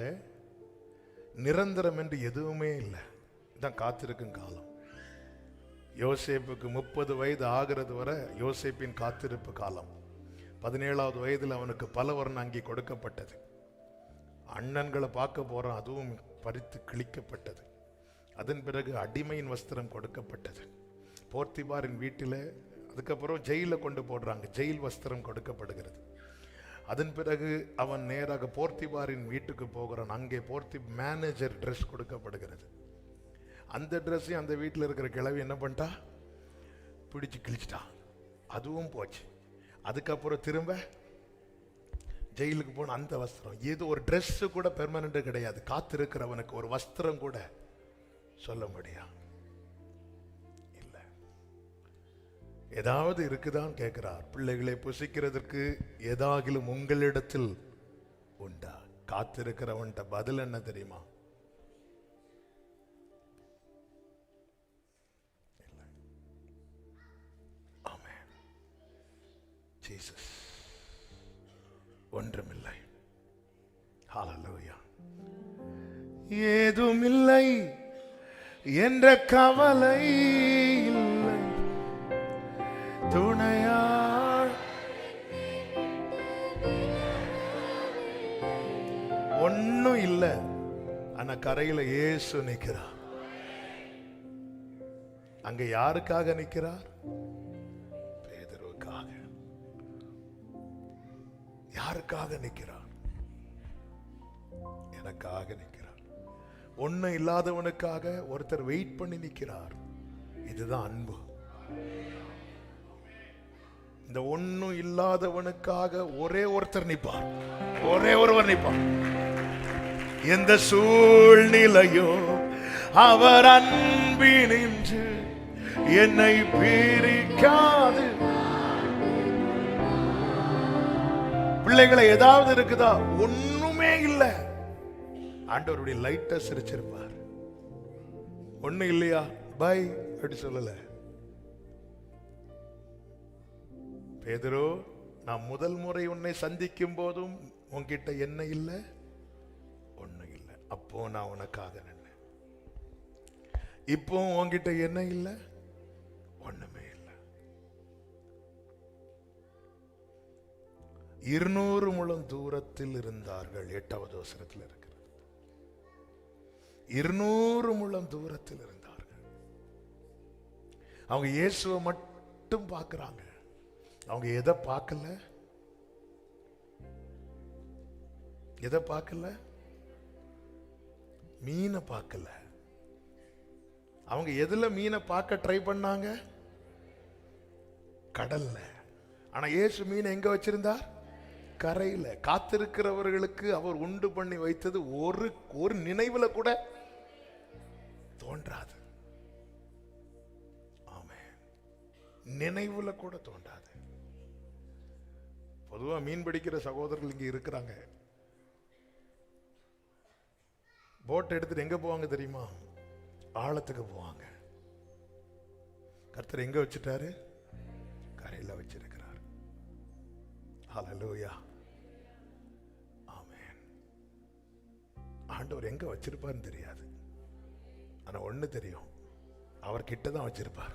நிரந்தரம் என்று எதுவுமே இல்லை. இதான் காத்திருக்கும் காலம். யோசேப்புக்கு 30 வயது ஆகிறது வரை யோசேப்பின் காத்திருப்பு காலம். 17வது வயதில் அவனுக்கு பலவர்ண அங்கி கொடுக்கப்பட்டது. அண்ணன்களை பார்க்க போறான், அதுவும் பறித்து கிழிக்கப்பட்டது. அதன் பிறகு அடிமையின் வஸ்திரம் கொடுக்கப்பட்டது. போர்த்திபாரின் வீட்டில், அதுக்கப்புறம் ஜெயில கொண்டு போடுறாங்க, ஜெயில் வஸ்திரம் கொடுக்கப்படுகிறது. அதன் பிறகு அவன் நேராக போர்த்திபாரின் வீட்டுக்கு போகிறான். அங்கே மேனேஜர் ட்ரெஸ் கொடுக்கப்படுகிறது. அந்த ட்ரெஸ்ஸையும் அந்த வீட்டில் இருக்கிற கிழவி என்ன பண்ணிட்டா? பிடிச்சு கிழிச்சிட்டா. அதுவும் போச்சு. அதுக்கப்புறம் திரும்ப ஜெயிலுக்கு போன அந்த வஸ்திரம். இது ஒரு ட்ரெஸ் கூட பெர்மனண்ட் கிடையாது. காத்திருக்கிறவனுக்கு ஒரு வஸ்திரம் கூட சொல்ல முடியாது. இல்ல. ஏதாவது இருக்குதான் கேட்கிறார். பிள்ளைகளை புசிக்கிறதுக்கு ஏதாகிலும் உங்களிடத்தில் உண்டா? காத்திருக்கிறவன்ட்ட பதில் என்ன தெரியுமா? இல்லை. ஆமென். ஜீசஸ். ஒன்றுமில்லை. ஹல்லேலூயா. ஏதுமில்லை என்ற கவலை இல்லை, துணையாள் ஒன்னும் இல்லை. ஆனா கரையில இயேசு நிற்கிறார். அங்க யாருக்காக நிற்கிறார்? பேதுருவுக்காக. யாருக்காக நிற்கிறார்? எனக்காக நிற்கிறார். ஒண்ணு இல்லாதவனுக்காக ஒருத்தர் வெயிட் பண்ணி நிற்கிறார். இதுதான் அன்பு. இந்த ஒண்ணும் இல்லாதவனுக்காக ஒரே ஒருத்தர் நிற்பார், ஒரே ஒருவர் நிற்பார். எந்த சூழ்நிலையும் அவர் அன்பினின்று என்னை பிரிக்காது. பிள்ளைகளை ஏதாவது இருக்குதா? ஒண்ணுமே இல்லை. ஆண்டவருடைய லைட்டா சிரிச்சிருப்பார். ஒண்ணு இல்லையா? பை அப்படி சொல்லல. பேதுரு, நான் முதல் முறை உன்னை சந்திக்கும் போதும் உன்கிட்ட என்ன இல்லை? ஒண்ணு இல்லை. அப்போ நான் உனக்காக நின்னேன். இப்போ உன்கிட்ட என்ன இல்லை? ஒண்ணுமே இல்லை. 200 முழம் தூரத்தில் இருந்தார்கள். 8வது வசனத்தில் இருக்கிறது. 200 முழம் தூரத்தில் இருந்தார்கள். அவங்க இயேசுவை மட்டும் பார்க்கிறாங்க. அவங்க எதை பார்க்கல? எதை பார்க்கல? மீனை பார்க்கல. அவங்க எதுல மீனை பார்க்க ட்ரை பண்ணாங்க? கடல்ல. ஆனா இயேசு மீனை எங்க வச்சிருந்தார்? கரையில. காத்திருக்கிறவர்களுக்கு அவர் உண்டு பண்ணி வைத்தது ஒரு நினைவுல கூட தோன்றாது. ஆமென். நினைவுல கூட தோன்றாது. பொதுவா மீன் பிடிக்கிற சகோதரர்கள் இங்க இருக்கிறாங்க. போட் எடுத்துட்டு எங்க போவாங்க தெரியுமா? ஆழத்துக்கு போவாங்க. கர்த்தர் எங்க வச்சிட்டாரு? கரையில வச்சிருக்கிறார். ஹல்லேலூயா. ஆமென். ஆண்டவர் எங்க வச்சிருப்பாருன்னு தெரியாது. ஆனா ஒண்ணு தெரியும், அவர் கிட்ட தான் வச்சிருப்பார்.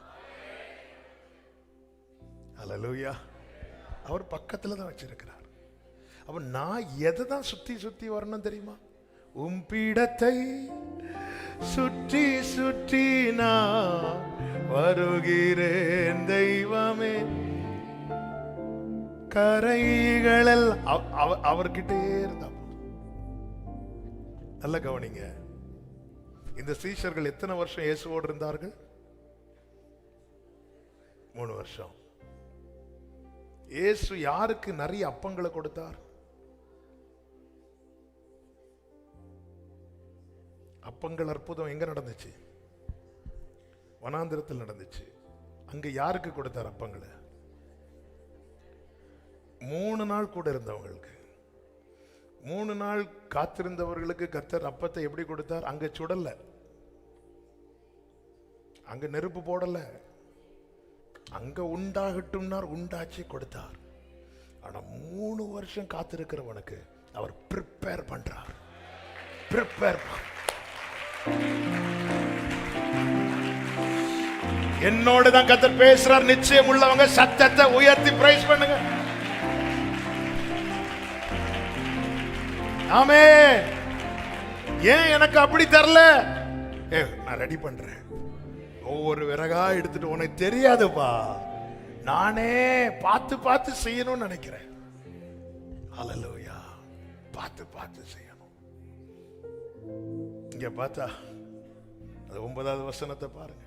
ஹல்லேலூயா. அவர் பக்கத்துல தான் வச்சிருக்கிறார். அப்ப நான் எதை தான் சுத்தி சுத்தி வரணும் தெரியுமா? உம்பிடத்தை சுற்றி சுற்றி நான் வருகிறேன் தெய்வமே. கரைகளில் அவர்கிட்டே இருந்தா போதும். நல்ல கவனிங்க. இந்த சீஷர்கள் எத்தனை வருஷம் இயேசுவோடு இருந்தார்கள்? 3 வருஷம். இயேசு யாருக்கு நிறைய அப்பங்களை கொடுத்தார்? அப்பங்கள் அற்புதம் எங்க நடந்துச்சு? வனாந்திரத்தில் நடந்துச்சு. அங்க யாருக்கு கொடுத்தார் அப்பங்களை? 3 நாள் கூட இருந்தவங்களுக்கு. 3 நாள் காத்திருந்தவர்களுக்கு கர்த்தர் அப்பத்தை எப்படி கொடுத்தார்? அங்க சுடல, அங்க நெருப்பு போடல, அங்க உண்டாகட்டும்னார், உண்டாச்சு கொடுத்தார். ஆனா 3 வருஷம் காத்திருக்கிறவனுக்கு அவர் ப்ரிப்பேர் பண்றார். ப்ரிப்பேர். என்னோட தான் கர்த்தர் பேசுறார். நிச்சயம் உள்ளவங்க சத்தத்தை உயர்த்தி பிரைஸ் பண்ணுங்க. ஆமென். ஏன் எனக்கு அப்படி தரல? நான் ரெடி பண்றேன். ஒவ்வொரு விறகா எடுத்துட்டு, உனக்கு தெரியாதுப்பா, நானே பார்த்து பார்த்து செய்யணும்னு நினைக்கிறேன். ஹல்லேலூயா. பார்த்து பார்த்து செய்யணும். இங்க பார்த்தா அது 9வது வசனத்தை பாருங்க.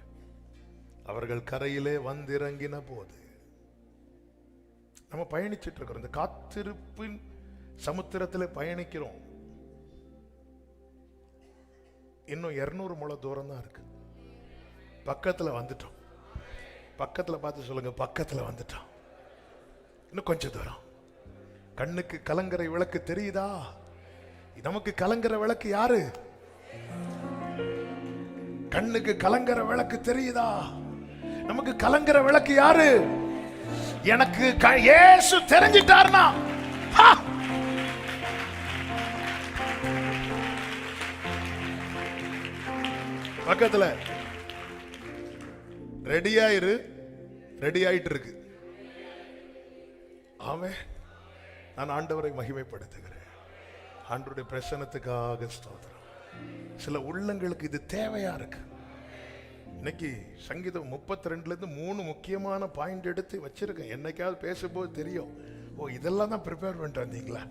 அவர்கள் கரையிலே வந்திறங்கின போது, நம்ம பயணிச்சுட்டு இருக்கிறோம். இந்த காத்திருப்பின் சமுத்திரத்தில் பயணிக்கிறோம். இன்னும் 200 முழம் தூரம் தான் இருக்கு. பக்கத்துல வந்துட்டோம். பக்கத்துல பார்த்து சொல்லுங்க, பக்கத்துல வந்துட்டோம். இன்னும் கொஞ்சம் தூரம். கண்ணுக்கு கலங்கரை விளக்கு தெரியுதா? நமக்கு கலங்கரை விளக்கு யாரு? கண்ணுக்கு கலங்கரை விளக்கு தெரியுதா? நமக்கு கலங்கரை விளக்கு யாரு? எனக்கு இயேசு தெரிஞ்சிட்டார்னா பக்கத்துல ரெடியாயிரு. ரெடி ஆயிட்டு இருக்கு. ஆமென். நான் ஆண்டவரை மகிமைப்படுத்துகிறேன். ஆண்டவருடைய பிரசன்னத்துக்காக ஸ்தோத்திரம். சில உள்ளங்களுக்கு இது தேவையா இருக்கு. இன்னைக்கு சங்கீதம் 32ல இருந்து 3 முக்கியமான பாயிண்ட் எடுத்து வச்சிருக்கேன். என்னைக்காவது பேசும்போது தெரியும், ஓ இதெல்லாம் தான் ப்ரிப்பேர் பண்ணிட்டு வந்தீங்களா?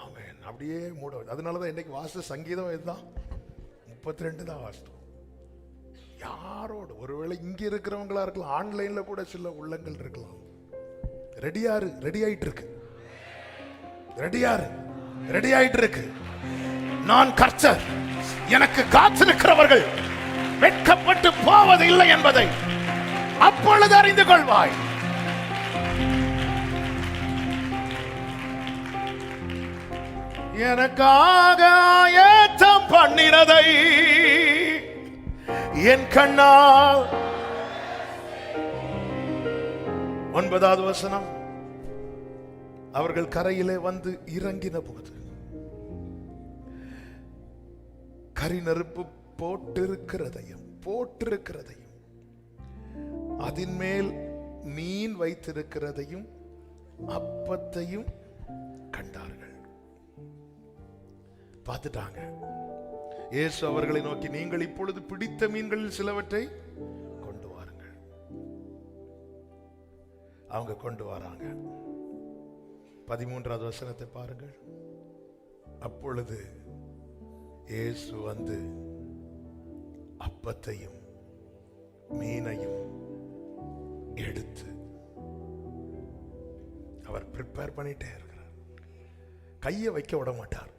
ஆமென். அப்படியே மூட. அதனாலதான் இன்னைக்கு வாசித்த சங்கீதம் இதுதான், 32 தான் வாசித்தோம். யாரோடு? ஒருவேளை இங்க இருக்கிறவங்களா இருக்கலாம், ஆன்லைன்ல கூட சில உள்ளங்கள் இருக்கலாம். ரெடியாரு. ரெடி ஆயிட்டு இருக்கு. ரெடியாரு. ரெடி ஆயிட்டு இருக்கு. நான் கர்த்தர், எனக்கு காத்திருக்கிறவர்கள் வெட்கப்பட்டு போவது இல்லை என்பதை அப்பொழுது அறிந்து கொள்வாய். எனக்காக ஆயத்தம் பண்ணினதை என் கண்ணால். 9வது வசனம். அவர்கள் கரையிலே வந்து இறங்கின போது கரி நெருப்பு போட்டிருக்கிறதையும் அதன் மேல் மீன் வைத்திருக்கிறதையும் அப்பத்தையும் கண்டார்கள். பார்த்துட்டாங்க. இயேசு அவர்களை நோக்கி, நீங்கள் இப்பொழுது பிடித்த மீன்களில் சிலவற்றை கொண்டு வாருங்கள். அவங்க கொண்டு வராங்க. 13வது வசனத்தை பாருங்கள். அப்பொழுது இயேசு வந்து அப்பத்தையும் மீனையும் எடுத்து அவர் ப்ரிப்பேர் பண்ணிட்டே இருக்கிறார். கையை வைக்க விட மாட்டார்.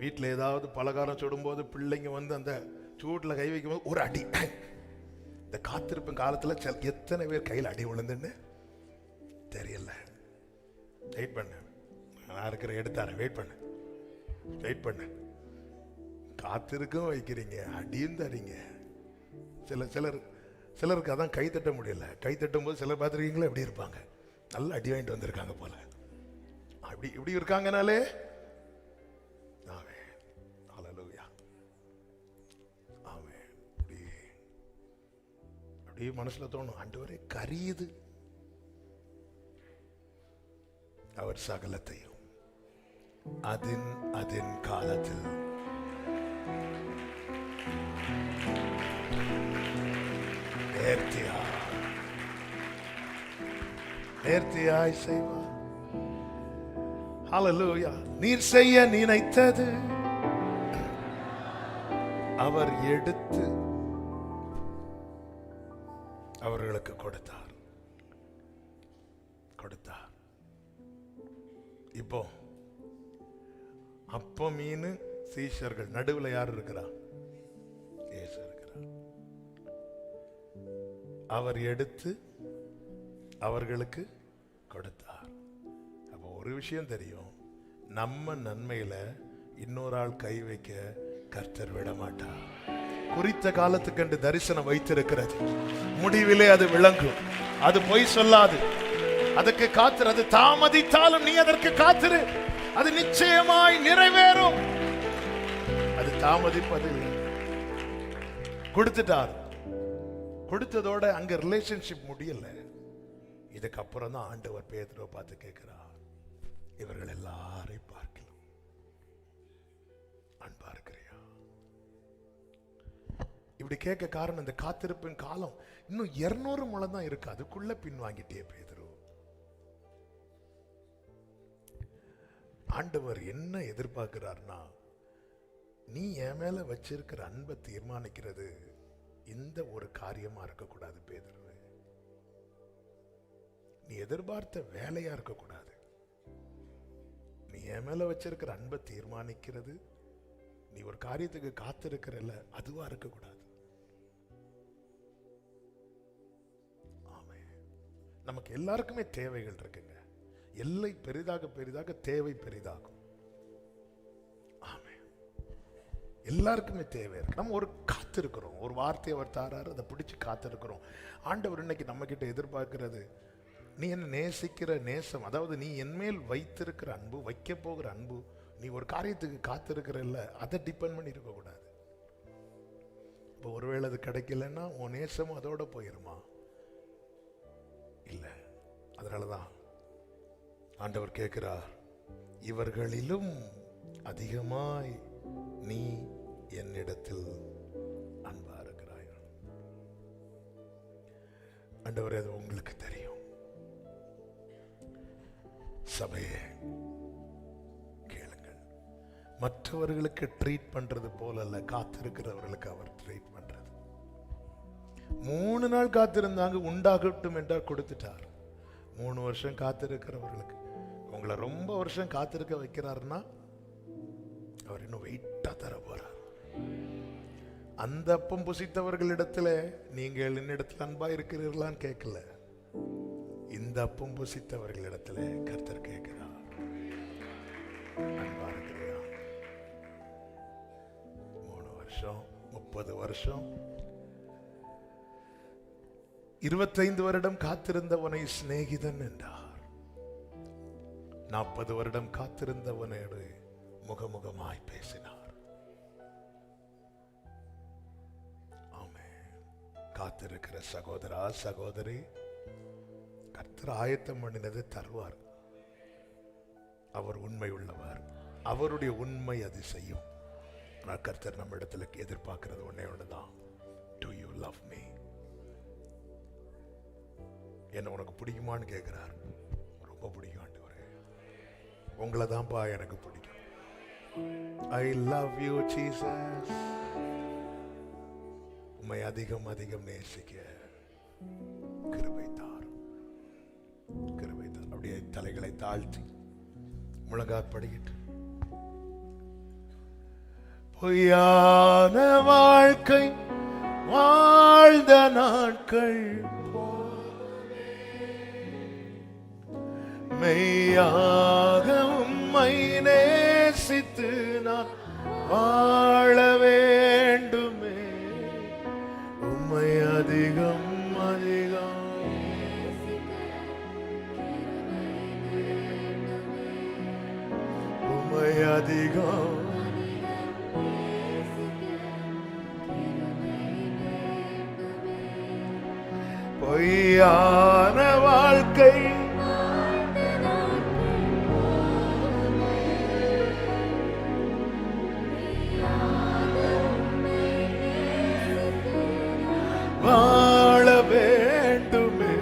வீட்டில் ஏதாவது பலகாரம் சுடும்போது பிள்ளைங்க வந்து அந்த சூட்டில் கை வைக்கும் போது ஒரு அடி. இந்த காத்திருப்பும் காலத்தில் எத்தனை பேர் கையில் அடி விழுந்துன்னு தெரியல. வெயிட் பண்ண, நான் இருக்கிற எடுத்தாரேன். வெயிட் பண்ண. காத்திருக்கும் வைக்கிறீங்க, அடியும் தரீங்க. சிலருக்கு அதான் கை தட்ட முடியல. கை தட்டும் போது சிலர் பார்த்துருக்கீங்களா எப்படி இருப்பாங்க, நல்ல அடி வாங்கிட்டு வந்திருக்காங்க போல. அப்படி இப்படி இருக்காங்கனாலே அப்படியே மனசுல தோணும், ஆண்டவரே கரியுது. அவர் சகலத்தையும் அதின் காலத்தில் நேர்த்தியாய் செய்வார். ஹல்லேலூயா. நீர் செய்ய நினைத்தது அவர் எடுத்து அவர்களுக்கு கொடுத்தார். இப்போ அப்போ மீன் சீஷர்கள் நடுவில் யார் இருக்கிறா? இயேசு இருக்கிறார். அவர் எடுத்து அவர்களுக்கு கொடுத்தார். அப்போ ஒரு விஷயம் தெரியும், நம்ம நன்மையில இன்னொரு ஆள் கை வைக்க கர்த்தர் விட மாட்டார். குறித்த காலத்துக்கென்று தரிசனம் வைத்திருக்கிறது. முடிவிலே அது விளங்கும். அது பொய் சொல்லாது. அதுக்கு காத்திரு. அது தாமதித்தாலும் நீ அதற்கு காத்திரு. அது நிச்சயமாய் நிறைவேறும். அது தாமதிப்பதில்லை. கொடுத்துட்டார். கொடுத்ததோட அங்க ரிலேஷன்ஷிப் முடியல. இதுக்கப்புறம் தான் ஆண்டவர் பேதுருவை பார்த்து கேட்கிறார், இவர்கள் எல்லாரையும் பார்க்கலாம், அன்பா இருக்கிறியா? இப்படி கேட்க காரணம், இந்த காத்திருப்பின் காலம் இன்னும் 200 முழம் தான் இருக்கு. அதுக்குள்ள பின் வாங்கிட்டே பேதுரு. ஆண்டவர் என்ன எதிர்பார்க்கிறார்னா, நீ என் மேல வச்சிருக்கிற அன்பை தீர்மானிக்கிறது இந்த ஒரு காரியமா இருக்கக்கூடாது பேதுரு. நீ எதிர்பார்த்த வேலையா இருக்கக்கூடாது. நீ என் மேல வச்சிருக்கிற அன்பை தீர்மானிக்கிறது நீ ஒரு காரியத்துக்கு காத்திருக்கிறல்ல, அதுவா இருக்கக்கூடாது. ஆமே. நமக்கு எல்லாருக்குமே தேவைகள் இருக்குங்க. எல்லை பெரிதாக பெரிதாக தேவை பெரிதாகும். ஆமே. எல்லாருக்குமே தேவை இருக்கு. நம்ம ஒரு காத்திருக்கிறோம். ஒரு வார்த்தையை அவர் தாராரு, அதை பிடிச்சு காத்திருக்கிறோம். ஆண்டவர் இன்னைக்கு நம்ம கிட்ட எதிர்பார்க்கிறது, நீ என்ன நேசிக்கிற நேசம், அதாவது நீ என்மேல் வைத்திருக்கிற அன்பு, வைக்க போகிற அன்பு, நீ ஒரு காரியத்துக்கு காத்திருக்கிறல்ல, அதை டிபெண்ட் பண்ணி இருக்கக்கூடாது. இப்போ ஒருவேளை அது கிடைக்கலன்னா உன் நேசமும் அதோட போயிருமா? இல்லை. அதனாலதான் ஆண்டவர் கேட்கிறார், இவர்களிலும் அதிகமாய் நீ என்னிடத்தில் அன்பா இருக்கிறாய். ஆண்டவரே, அது உங்களுக்கு தெரியும். சபையே கேளுங்கள். மற்றவர்களுக்கு ட்ரீட் பண்றது போல அல்ல, காத்திருக்கிறவர்களுக்கு அவர் ட்ரீட் பண்றது. 3 நாள் காத்திருந்தாங்க, உண்டாகட்டும் என்றார், கொடுத்துட்டார். 3 வருஷம் காத்திருக்கிறவர்களுக்கு, உங்களை ரொம்ப வருஷம் காத்திருக்க வைக்கிறாருன்னா அவர் இன்னும் வெயிட்டா தர போறார். அந்த அப்பம் புசித்தவர்களிடத்துல நீங்கள் என்னிடத்தில் அன்பா இருக்கிறீர்களான்னு கேட்கல, இந்த அப்பம் புசித்தவர்களிடத்துல கர்த்தர் கேட்கிறார், அன்பா இருக்கிறியா? 3 வருஷம், 30 வருஷம், 25 வருடம் காத்திருந்தவனை சிநேகிதன் என்றார். 40 வருடம் காத்திருந்தவனோடு முகமுகமாய் பேசினார். ஆமென். காத்திருக்கிற சகோதரா, சகோதரி, கர்த்தர் ஆயத்தம் பண்ணினதை தருவார். அவர் உண்மை உள்ளவர். அவருடைய உண்மை அது செய்யும். நான் கர்த்தர் நம்ம இடத்துல எதிர்பார்க்கிறது ஒன்னே ஒண்ணுதான். Do you love me? என்ன உனக்கு பிடிக்குமான்னு கேட்கிறார். ரொம்ப பிடிக்கும் ஆண்டவரே, உங்களை தான்ப்பா எனக்கு பிடிக்கும். I love you Jesus. உம்மை அதிகம் அதிகம் நேசிக்க கிருபை தார், கிருபை தார். அப்படியே தலைகளை தாழ்த்தி முழங்காற்படிக்கிட்டு, பொய்யான வாழ்க்கை வாழ்ந்த நாட்கள் மெய்யாக உம்மை நேசித்து நான் வாழ வேண்டுமே. உம்மை அதிகம் அதிகம் உம்மை அதிகம் பொய்யான வாழ்க்கை வாழ வேண்டுமே.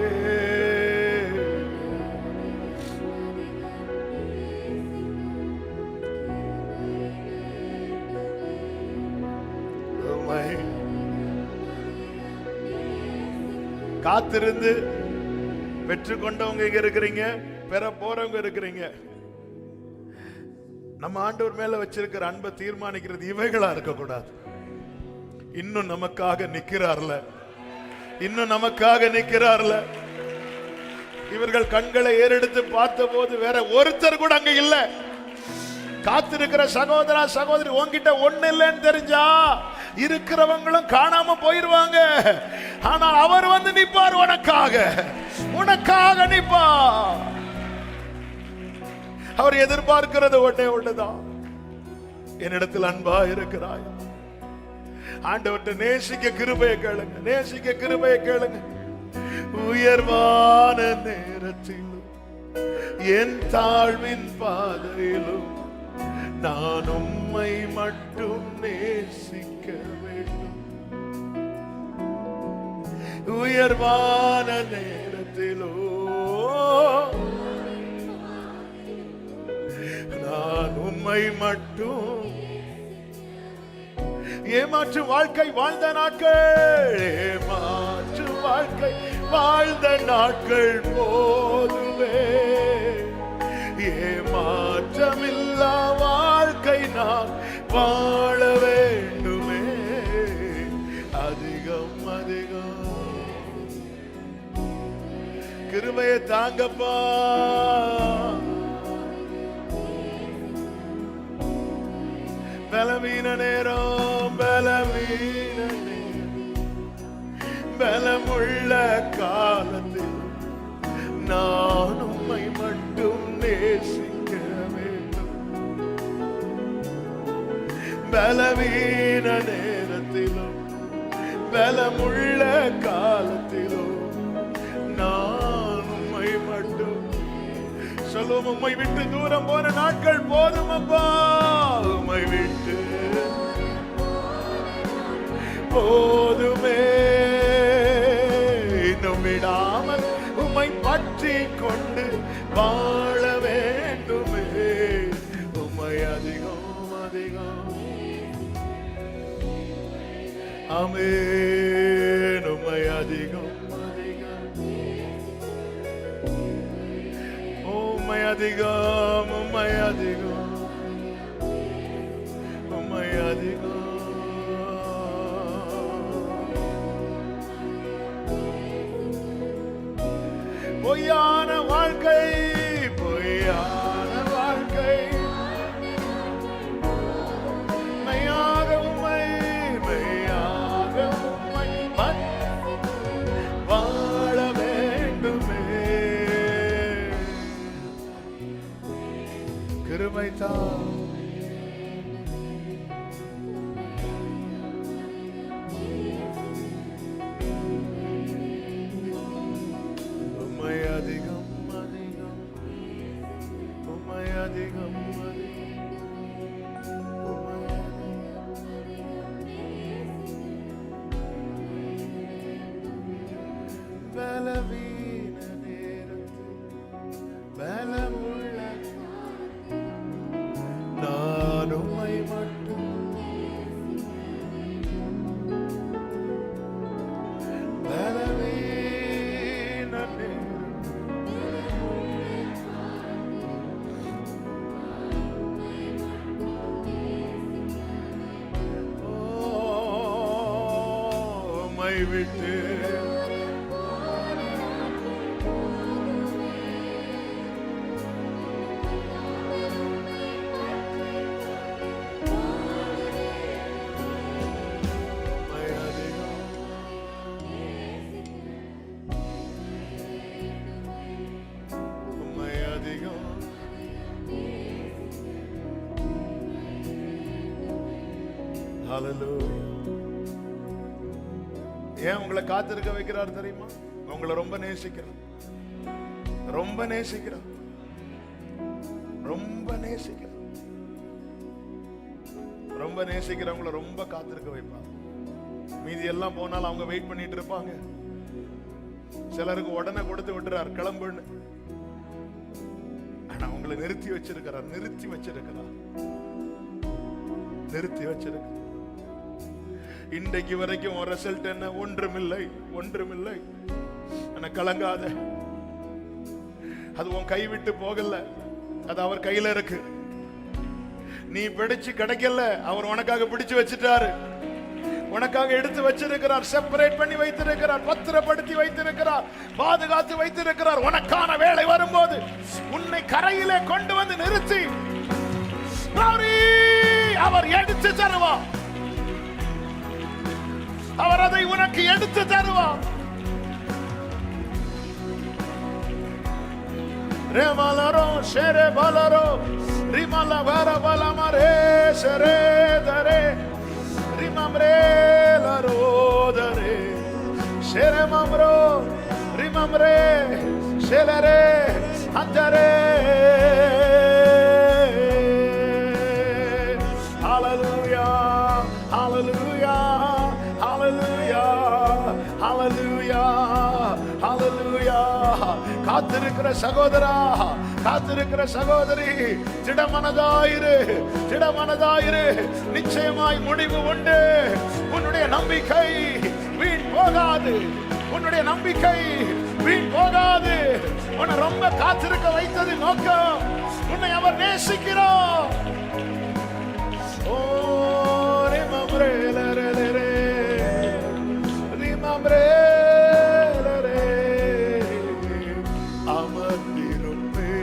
காத்திருந்து பெற்றுக்கொண்டவங்க இங்க இருக்கிறீங்க, பெற போறவங்க இருக்கிறீங்க. நம்ம ஆண்டவர் மேல வச்சிருக்கிற அன்பை தீர்மானிக்கிறது இவைகளா இருக்கக்கூடாது. இன்னும் நமக்காக நிக்கிறார்ல, இன்னும் நமக்காக நிக்கிறார்ல. இவர்கள் கண்களை ஏறெடுத்து பார்த்த போது வேற ஒருத்தர் கூட அங்க இல்ல. காத்திருக்கிற சகோதரா சகோதரி, உன்கிட்ட ஒண்ணு இல்லைன்னு தெரிஞ்சா இருக்கிறவங்களும் காணாம போயிருவாங்க. ஆனால் அவர் வந்து நிப்பார், உனக்காக உனக்காக நிப்பார். அவர் எதிர்பார்க்கிறது ஒன்னே ஒண்ணுதான், என்னிடத்தில் அன்பா இருக்கிறாய். ஆண்டவர்கிட்ட நேசிக்க கிருபையை கேளுங்க, நேசிக்க கிருபையை கேளுங்க. உயர்வான நேரத்திலும் என் தாழ்வின் பாதையிலும் நான் உம்மை மட்டும் நேசிக்க வேண்டும். உயர்வான நேரத்திலோ நான் உம்மை மட்டும். ஏமாற்று வாழ்க்கை வாழ்ந்த நாட்கள், ஏமாற்று வாழ்க்கை வாழ்ந்த நாட்கள் போதுவே. ஏமாற்றமில்லா வாழ்க்கை நான் வாழ வேண்டுமே. அதிகம் அதிகம் கிருபையை தாங்கப்பா. பலவீன நேரம், பலவீன நேரம், பலமுள்ள காலத்தில் நான் உம்மை மட்டும் நேசிக்க வேண்டும். பலவீன நேரத்திலும் பலமுள்ள காலத்திலும் நான் உம்மை மட்டும். சொல்லுவோம், உம்மை விட்டு தூரம் போன நாட்கள் போதும் அப்பா. உம்மை விட்டு போதுமே, இன்னும் விடாமல் உம்மை பற்றி கொண்டு வாழ வேண்டுமே. உம்மை அதிகம் அதிகம். ஆமென். உம்மை அதிகம் அதிகம். உம்மை அதிகம், உம்மை அதிகம், உம்மை அதிகம். பொய்யான வாழ்க்கை, பொய்யான வாழ்க்கை மெய்யாக உம்மை, மெய்யாக உம்மை வாழ வேண்டுமே. கிருபை தான். அதிகம் அதிகம், உம்மை அதிகம் அதிகம். உம்மை விட்டு ஏன் உங்களை காத்திருக்க வைக்கிறார் தெரியுமா? உங்களை ரொம்ப நேசிக்கிறார், ரொம்ப நேசிக்கிறார், ரொம்ப நேசிக்கிறார், ரொம்ப நேசிக்கிறவங்களை ரொம்ப காத்திருக்க வைப்பார். மீதி எல்லாம் போனாலும் அவங்க வெயிட் பண்ணிட்டு இருப்பாங்க. சிலருக்கு உடனே கொடுத்து விட்டுறார் கிளம்புன்னு. ஆனா உங்களை நிறுத்தி வச்சிருக்கிறார், நிறுத்தி வச்சிருக்கிறார், நிறுத்தி வச்சிருக்கிறார். இன்றைக்கு வரைக்கும் ஒரு ரிசல்ட் என்ன? ஒன்றுமில்லை, ஒன்றுமில்லை. ஆனா கலங்காத, அது உன் கை விட்டு போகல, அது அவர் கையில இருக்கு. நீ பிடிச்சு கிடைக்கல, அவர் உனக்காக பிடிச்சு வச்சிட்டாரு, உனக்காக எடுத்து வச்சிருக்கிறார், செப்பரேட் பண்ணி வைத்திருக்கிறார், பத்திரப்படுத்தி வைத்திருக்கிறார், பாதுகாத்து வைத்திருக்கிறார். உனக்கான வேலை வரும்போது உன்னை கரையிலே கொண்டு வந்து நிறுத்தி அவர் எடுத்து தருவார். அவர் அதை உனக்கு எடுத்து தருவார். ரேமலரோ ஷெரே பலரோ ரிமல வர பலமரே ஷெரே தரே ரிமம்ரே லரோ தரே ஷெரே மம்ரோ ரிமம்ரே ஷெலரே அந்தரே. ஹalleluya ஹalleluya ஹalleluya ஹalleluya ஹalleluya. காத்திருக்கிற சகோதரா, காத்திருக்கிற சகோதரி, திடமனதாயிரு, திடமனதாயிரு. நிச்சயமாய் முடிவு உண்டு. உன்னுடைய நம்பிக்கை வீண் போகாது, உன்னுடைய நம்பிக்கை வீண் போகாது. உன்னை ரொம்ப காத்திருக்க வைத்தது நோக்கம். உன்னை அவர் நேசிக்கிறார். ஓ ரிமம்ரே லரே ரிமம்ரே லரே அமர்ந்திருப்பே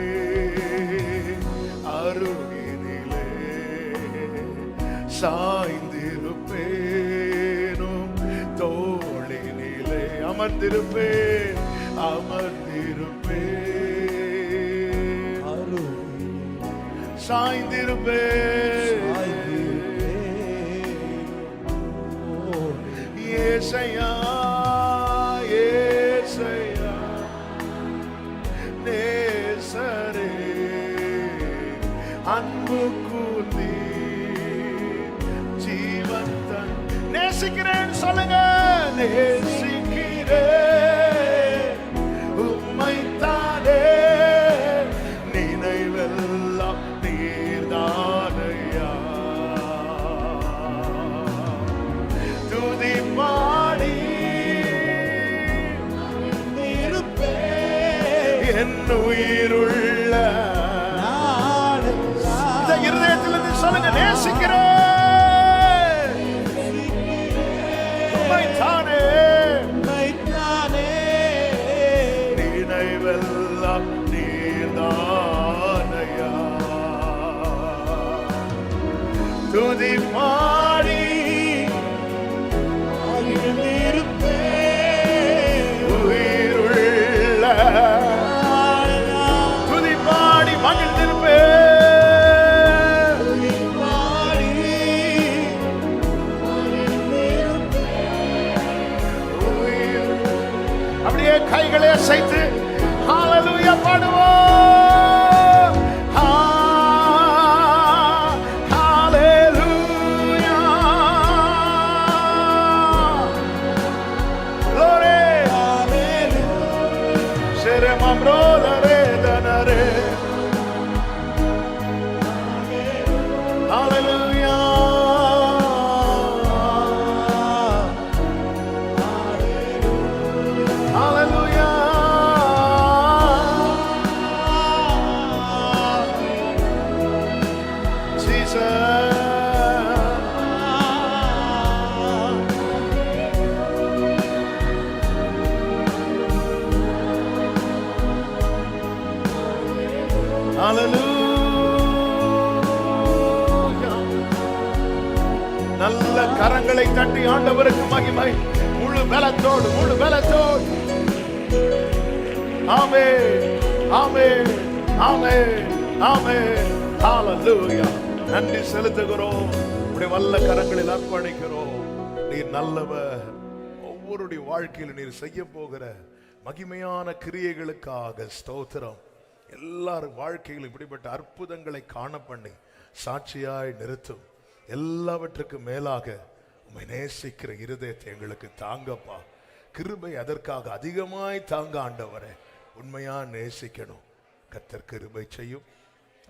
அருகினிலே சாய்ந்திருப்பேனும் தோளினிலே. அமர்ந்திருப்பே அமர்ந்திருப்பே சாய்ந்திருப்பே ஏசையா ஏசையா நேசரே அன்பு கூர்ந்தீ ஜீவன் தன். நேசிக்கிறேன் சொல்லுங்க. நேசிக்கிறேன் உம்மைத்தானே, நினைவெல்லாம் நீர்தானையா. துதி பாடி என் உயிருள்ள இந்த இருதயத்திலிருந்து சொல்லுங்க. நேசிக்கிறேன் உம்மைத்தானே, நினைவெல்லாம் நீர்தானையா. துதி பாடி உயிருள்ள துதி பாடி மகிழ்ந்திருப்பேன். அப்படியே கைகளை அசைத்து ஹalleluya பாடுவோம். ஹalleluya ஹalleluya. நல்ல கரங்களை தட்டி ஆண்டவருக்கு மகிமை. முழு பலத்தோடு, முழு பலத்தோடு. ஆமென், ஆமென், ஆமென், ஆமென். ஹalleluya. நன்றி செலுத்துகிறோம். உம்முடைய வல்ல கரங்களில் அர்ப்பணிக்கிறோம். நீர் நல்லவர். ஒவ்வொருடைய வாழ்க்கையில் நீர் செய்ய போகிற மகிமையான கிரியைகளுக்காக ஸ்தோத்திரம். எல்லாரும் வாழ்க்கையில் இப்படிப்பட்ட அற்புதங்களை காண பண்ணி சாட்சியாய் நிறுத்தும். எல்லாவற்றுக்கும் மேலாக உம்மை நேசிக்கிற இருதயத்தை எங்களுக்கு தாங்கப்பா. கிருபை அதற்காக அதிகமாய் தாங்க ஆண்டவரே. உண்மையா நேசிக்கணும். கர்த்தர் கிருபை செய்யும்.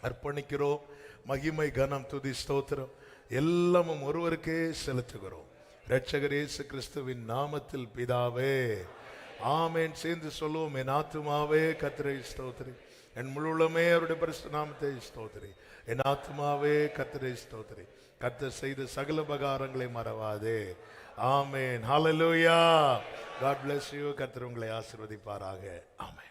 அர்ப்பணிக்கிறோம். மகிமை, கனம், துதி, ஸ்தோத்திரம் எல்லாமும் ஒருவருக்கே செலுத்துகிறோம். இரட்சகர் இயேசு கிறிஸ்துவின் நாமத்தில் பிதாவே, ஆமென். சேர்ந்து சொல்லுவோம். என் ஆத்துமாவே கர்த்தரை ஸ்தோத்திரி, என் முழுமே அவருடைய பரிசுத்த நாமத்தை ஸ்தோத்திரி. என் ஆத்துமாவே கர்த்தரை ஸ்தோத்திரி, கர்த்தர் செய்த சகல உபகாரங்களை மறவாதே. ஆமென். ஹalleluya. God bless you. கர்த்தர் உங்களை ஆசீர்வதிப்பாராக. ஆமென்.